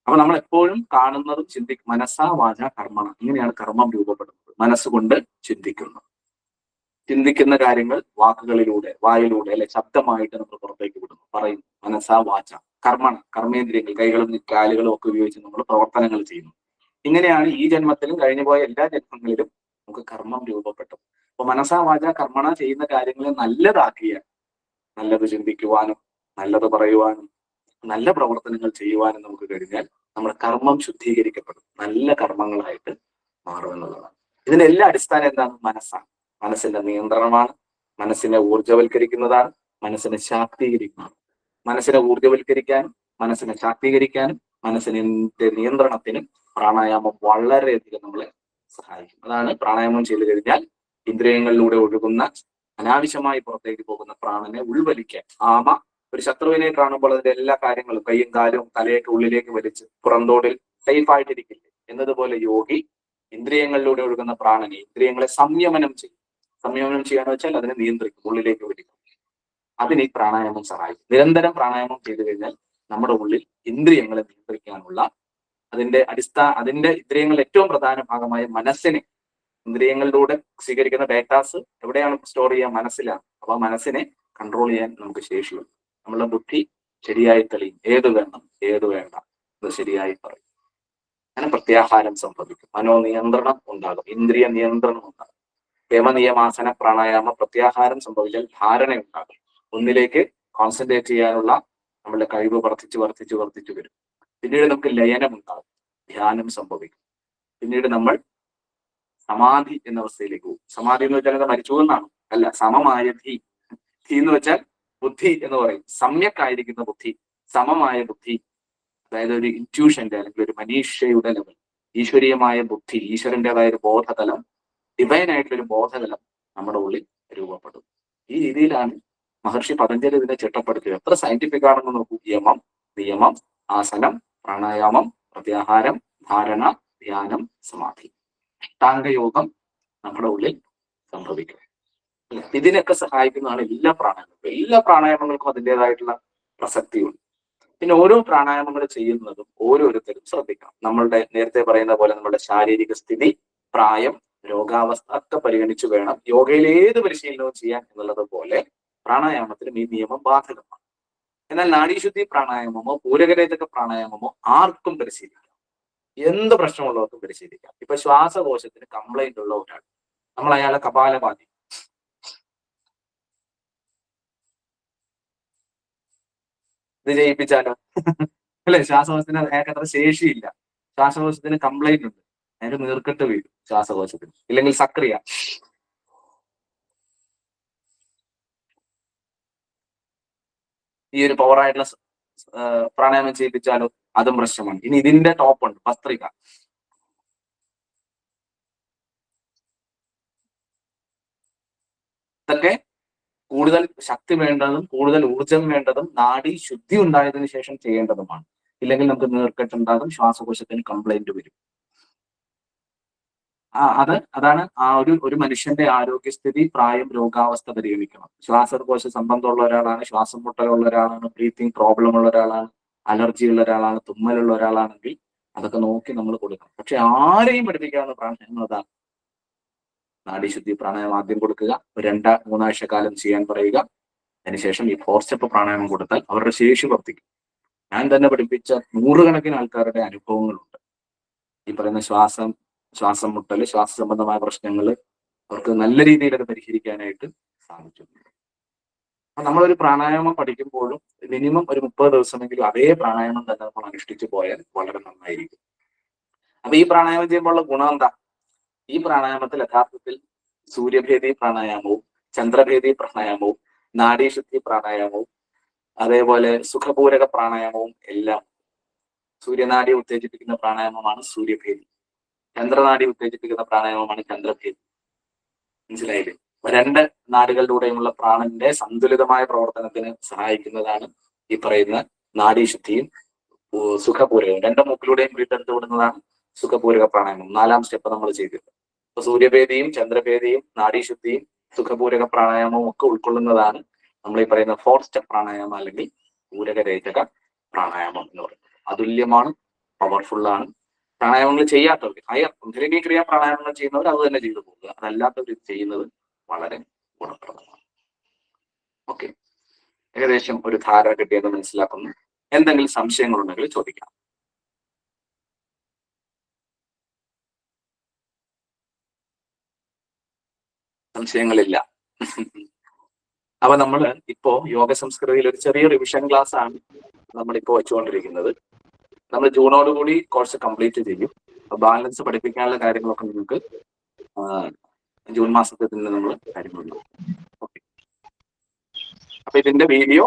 അപ്പൊ നമ്മൾ എപ്പോഴും കാണുന്നതും മനസ്സാ വാച കർമ്മണ, ഇങ്ങനെയാണ് കർമ്മം രൂപപ്പെടുന്നത്. മനസ്സുകൊണ്ട് ചിന്തിക്കുന്ന കാര്യങ്ങൾ വാക്കുകളിലൂടെ, വായിലൂടെ, അല്ലെ, ശബ്ദമായിട്ട് നമ്മൾ പുറത്തേക്ക് വിടുന്നു, പറയുന്നു. മനസ്സാ വാച കർമ്മണ, കർമ്മേന്ദ്രിയങ്ങൾ, കൈകളും കാലുകളും ഒക്കെ ഉപയോഗിച്ച് നമ്മൾ പ്രവർത്തനങ്ങൾ ചെയ്യുന്നു. ഇങ്ങനെയാണ് ഈ ജന്മത്തിലും കഴിഞ്ഞുപോയ എല്ലാ ജന്മങ്ങളിലും നമുക്ക് കർമ്മം രൂപപ്പെട്ടു. അപ്പൊ മനസ്സാ വാച കർമ്മണ ചെയ്യുന്ന കാര്യങ്ങളെ നല്ലതാക്കിയാൽ, നല്ലത് ചിന്തിക്കുവാനും നല്ലത് പറയുവാനും നല്ല പ്രവർത്തനങ്ങൾ ചെയ്യുവാനും നമുക്ക് കഴിഞ്ഞാൽ നമ്മുടെ കർമ്മം ശുദ്ധീകരിക്കപ്പെടും, നല്ല കർമ്മങ്ങളായിട്ട് മാറുമെന്നുള്ളതാണ്. ഇതിന്റെ എല്ലാ അടിസ്ഥാനം എന്താണ്? മനസ്സാണ്. മനസ്സിന്റെ നിയന്ത്രണമാണ്, മനസ്സിനെ ഊർജ്ജവൽക്കരിക്കുന്നതാണ്, മനസ്സിനെ ശാക്തീകരിക്കുന്നതാണ്. മനസ്സിനെ ഊർജ്ജവൽക്കരിക്കാനും മനസ്സിനെ ശാക്തീകരിക്കാനും മനസ്സിന്റെ നിയന്ത്രണത്തിനും പ്രാണായാമം വളരെയധികം നമ്മളെ സഹായിക്കും. അതാണ് പ്രാണായാമം ചെയ്തു കഴിഞ്ഞാൽ ഇന്ദ്രിയങ്ങളിലൂടെ ഒഴുകുന്ന അനാവശ്യമായി പുറത്തേക്ക് പോകുന്ന പ്രാണനെ ഉൾവലിക്കാൻ. ആമ ഒരു ശത്രുവിനെ കാണുമ്പോൾ അതിന്റെ എല്ലാ കാര്യങ്ങളും കൈയും കാലും തലയൊക്കെ ഉള്ളിലേക്ക് വലിച്ച് പുറന്തോടിൽ സേഫ് ആയിട്ടിരിക്കില്ലേ എന്നതുപോലെ യോഗി ഇന്ദ്രിയങ്ങളിലൂടെ ഒഴുകുന്ന പ്രാണനെ ഇന്ദ്രിയങ്ങളെ സംയമനം ചെയ്യും. സംയമനം ചെയ്യാന്ന് വെച്ചാൽ അതിനെ നിയന്ത്രിക്കും, ഉള്ളിലേക്ക് വലിക്കും. അതിന് ഈ പ്രാണായാമം സഹായിക്കും. നിരന്തരം പ്രാണായാമം ചെയ്തു കഴിഞ്ഞാൽ നമ്മുടെ ഉള്ളിൽ ഇന്ദ്രിയങ്ങളെ നിയന്ത്രിക്കാനുള്ള അതിന്റെ ഇന്ദ്രിയങ്ങളുടെ ഏറ്റവും പ്രധാന ഭാഗമായ മനസ്സിനെ, ഇന്ദ്രിയങ്ങളിലൂടെ സ്വീകരിക്കുന്ന ഡേറ്റാസ് എവിടെയാണ് സ്റ്റോർ ചെയ്യുക? മനസ്സിലാണ്. അപ്പൊ ആ മനസ്സിനെ കൺട്രോൾ ചെയ്യാൻ നമുക്ക് ശേഷിയുണ്ട്. നമ്മളുടെ ബുദ്ധി ശരിയായി തെളിയും. ഏത് വേണം ഏത് വേണ്ട അത് ശരിയായി പറയും. അങ്ങനെ പ്രത്യാഹാരം സംഭവിക്കും. മനോനിയന്ത്രണം ഉണ്ടാകും, ഇന്ദ്രിയ നിയന്ത്രണം ഉണ്ടാകും. യമനിയമാസന പ്രാണായാമ പ്രത്യാഹാരം സംഭവിച്ചാൽ ധാരണ ഉണ്ടാകും. ഒന്നിലേക്ക് കോൺസെൻട്രേറ്റ് ചെയ്യാനുള്ള നമ്മളുടെ കഴിവ് വർദ്ധിച്ചു വരും. പിന്നീട് നമുക്ക് ലയനം ഉണ്ടാകും, ധ്യാനം സംഭവിക്കും. പിന്നീട് നമ്മൾ സമാധി എന്ന അവസ്ഥയിലേക്ക് പോകും. സമാധി എന്ന് വെച്ചാൽ അത് മരിച്ചു എന്നാണ്, അല്ല, സമമായ ധീ. ധീ എന്ന് വെച്ചാൽ ബുദ്ധി എന്ന് പറയും. സമ്യക്കായിരിക്കുന്ന ബുദ്ധി, സമമായ ബുദ്ധി, അതായത് ഒരു ഇൻറ്റ്യൂഷന്റെ അല്ലെങ്കിൽ ഒരു മനീഷയുടെ ലെവൽ, ഈശ്വരീയമായ ബുദ്ധി, ഈശ്വരൻ്റെതായ ഒരു ബോധതലം, ഡിവൈൻ ആയിട്ടുള്ളൊരു ബോധതലം നമ്മുടെ ഉള്ളിൽ രൂപപ്പെടും. ഈ രീതിയിലാണ് മഹർഷി പതഞ്ജലി ഇതിനെ ചിട്ടപ്പെടുത്തിയത്. എത്ര സയന്റിഫിക് ആണെന്ന് നോക്കൂ. യമം, നിയമം, ആസനം, പ്രാണായാമം, പ്രത്യാഹാരം, ധാരണ, ധ്യാനം, സമാധി, അഷ്ടാംഗയോഗം നമ്മുടെ ഉള്ളിൽ സംഭവിക്കും. ഇതിനൊക്കെ സഹായിക്കുന്നതാണ് എല്ലാ പ്രാണായാമങ്ങളും. എല്ലാ പ്രാണായാമങ്ങൾക്കും അതിൻ്റെതായിട്ടുള്ള പ്രസക്തിയുണ്ട്. പിന്നെ ഓരോ പ്രാണായാമങ്ങൾ ചെയ്യുന്നതും ഓരോരുത്തരും ശ്രദ്ധിക്കണം. നമ്മളുടെ നേരത്തെ പറയുന്ന പോലെ നമ്മളുടെ ശാരീരിക സ്ഥിതി, പ്രായം, രോഗാവസ്ഥ ഒക്കെ പരിഗണിച്ച് വേണം യോഗയിൽ ഏത് പരിശീലനവും ചെയ്യാൻ എന്നുള്ളത് പോലെ പ്രാണായാമത്തിനും ഈ നിയമം ബാധകമാണ്. എന്നാൽ നാഡീശുദ്ധി പ്രാണായാമമോ പൂരകരേചക പ്രാണായാമമോ ആർക്കും പരിശീലിക്കാം. എന്ത് പ്രശ്നമുള്ളവർക്കും പരിശീലിക്കാം. ഇപ്പൊ ശ്വാസകോശത്തിന് കംപ്ലൈന്റ് ഉള്ള ഒരാൾ, നമ്മൾ അയാളെ കപാലഭാതി ഇത് ചെയ്യിപ്പിച്ചാലോ? അല്ലെ, ശ്വാസകോശത്തിന് അയാൾക്ക് അത്ര ശേഷിയില്ല, ശ്വാസകോശത്തിന് കംപ്ലൈന്റ് ഉണ്ട്, അയാൾക്ക് നീർക്കെട്ട് വീഴും ശ്വാസകോശത്തിന്, ഇല്ലെങ്കിൽ സക്രിയ. ഈ ഒരു പവറായിട്ടുള്ള പ്രാണായാമം ചെയ്യിപ്പിച്ചാലോ? അതും പ്രശ്നമാണ്. ഇനി ഇതിന്റെ ടോപ്പ് ഉണ്ട് ഭസ്ത്രിക. ഇതൊക്കെ കൂടുതൽ ശക്തി വേണ്ടതും കൂടുതൽ ഊർജം വേണ്ടതും നാഡി ശുദ്ധി ഉണ്ടായതിനു ശേഷം ചെയ്യേണ്ടതുമാണ്. ഇല്ലെങ്കിൽ നമുക്ക് നീർക്കെട്ടുണ്ടാകും, ശ്വാസകോശത്തിന് കംപ്ലൈന്റ് വരും. അതാണ് ആ ഒരു മനുഷ്യന്റെ ആരോഗ്യസ്ഥിതി, പ്രായം, രോഗാവസ്ഥ പരിഗണിക്കണം. ശ്വാസകോശ സംബന്ധമുള്ള ഒരാളാണ്, ശ്വാസം മുട്ടലുള്ള ഒരാളാണ്, ബ്രീത്തിങ് പ്രോബ്ലം ഉള്ള ഒരാളാണ്, അലർജി ഉള്ള ഒരാളാണ്, തുമ്മലുള്ള ഒരാളാണെങ്കിൽ അതൊക്കെ നോക്കി നമ്മൾ കൊടുക്കണം. പക്ഷെ ആരെയും പഠിപ്പിക്കാവുന്ന പ്രാണായാമം അതാണ്. നാഡീശുദ്ധി പ്രാണായാമം ആദ്യം കൊടുക്കുക, 2-3 ആഴ്ചക്കാലം ചെയ്യാൻ പറയുക. അതിനുശേഷം ഈ 4 സ്റ്റെപ്പ് പ്രാണായാമം കൊടുത്താൽ അവരുടെ ശേഷി വർദ്ധിക്കും. ഞാൻ തന്നെ പഠിപ്പിച്ച നൂറുകണക്കിന് ആൾക്കാരുടെ അനുഭവങ്ങളുണ്ട്. ഈ പറയുന്ന ശ്വാസം മുട്ടൽ, ശ്വാസ സംബന്ധമായ പ്രശ്നങ്ങൾ അവർക്ക് നല്ല രീതിയിൽ അത് പരിഹരിക്കാനായിട്ട് സാധിച്ചിട്ടുണ്ട്. അപ്പൊ നമ്മളൊരു പ്രാണായാമം പഠിക്കുമ്പോഴും മിനിമം ഒരു 30 ദിവസമെങ്കിലും അതേ പ്രാണായാമം തന്നെ നമ്മൾ അനുഷ്ഠിച്ചു പോയാൽ വളരെ നന്നായിരിക്കും. അപ്പൊ ഈ പ്രാണായാമം ചെയ്യുമ്പോഴുള്ള ഗുണം എന്താ? ഈ പ്രാണായാമത്തിൽ യഥാർത്ഥത്തിൽ സൂര്യഭേദി പ്രാണായാമവും ചന്ദ്രഭേദി പ്രാണായാമവും നാഡീശുദ്ധി പ്രാണായാമവും അതേപോലെ സുഖപൂരക പ്രാണായാമവും എല്ലാം. സൂര്യനാഡി ഉത്തേജിപ്പിക്കുന്ന പ്രാണായാമമാണ് സൂര്യഭേദി, ചന്ദ്രനാഡി ഉത്തേജിപ്പിക്കുന്ന പ്രാണായാമമാണ് ചന്ദ്രഭേദി. മനസ്സിലായില്ലേ? 2 നാടുകളിലൂടെയുമുള്ള പ്രാണന്റെ സന്തുലിതമായ പ്രവർത്തനത്തിന് സഹായിക്കുന്നതാണ് ഈ പറയുന്ന നാഡീശുദ്ധിയും സുഖപൂരകവും. 2 മൂക്കിലൂടെയും വീട്ടെടുത്ത് വിടുന്നതാണ് സുഖപൂരക പ്രാണായാമം. 4ാം സ്റ്റെപ്പ് നമ്മൾ ചെയ്തിട്ടുണ്ട്. അപ്പൊ സൂര്യഭേദിയും ചന്ദ്രഭേദിയും നാഡീശുദ്ധിയും സുഖപൂരക പ്രാണായാമവും ഒക്കെ ഉൾക്കൊള്ളുന്നതാണ് നമ്മൾ ഈ പറയുന്ന 4 സ്റ്റെപ്പ് പ്രാണായാമം അല്ലെങ്കിൽ പൂരകരേചക പ്രാണായാമം എന്ന് പറയുന്നത്. അതുല്യമാണ്, പവർഫുള്ളാണ്. പ്രാണായാമങ്ങൾ ചെയ്യാത്തവർ, ഹയർ കുണ്ഡലിനി ക്രിയ പ്രാണായാമങ്ങൾ ചെയ്യുന്നവർ അത് തന്നെ ചെയ്തു പോകുക. അതല്ലാത്തവർ ഇത് ചെയ്യുന്നത് വളരെ ഗുണപ്രദമാണ്. ഓക്കെ, ഏകദേശം ഒരു ധാരണ കിട്ടിയെന്ന് മനസ്സിലാക്കുന്നു. എന്തെങ്കിലും സംശയങ്ങളുണ്ടെങ്കിൽ ചോദിക്കാം. സംശയങ്ങളില്ല. അപ്പൊ നമ്മൾ ഇപ്പോ യോഗ സംസ്കൃതിയിൽ ഒരു ചെറിയ റിവിഷൻ ക്ലാസ് ആണ് നമ്മളിപ്പോ വെച്ചുകൊണ്ടിരിക്കുന്നത്. നമ്മൾ ജൂണോടുകൂടി കോഴ്സ് കംപ്ലീറ്റ് ചെയ്യും. ബാലൻസ് പഠിപ്പിക്കാനുള്ള കാര്യങ്ങളൊക്കെ നിങ്ങൾക്ക് ജൂൺ മാസത്തിൽ തന്നെ നമ്മൾ കാര്യങ്ങളുണ്ടാവും. ഓക്കെ, അപ്പൊ ഇതിന്റെ വീഡിയോ,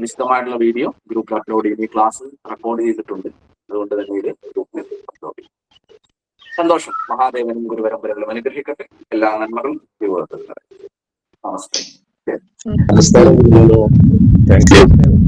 വിശദമായിട്ടുള്ള വീഡിയോ ഗ്രൂപ്പിൽ അപ്ലോഡ് ചെയ്യും. ഈ ക്ലാസ് റെക്കോർഡ് ചെയ്തിട്ടുണ്ട്, അതുകൊണ്ട് തന്നെ ഇത് ഗ്രൂപ്പിൽ അപ്ലോഡ് ചെയ്യും. സന്തോഷം. മഹാദേവനും ഗുരുപരമ്പരകളും അനുഗ്രഹിക്കട്ടെ. എല്ലാ നന്മകളും ജീവിതത്തിൽ. നമസ്തേ. നമസ്കാരം. Thank you.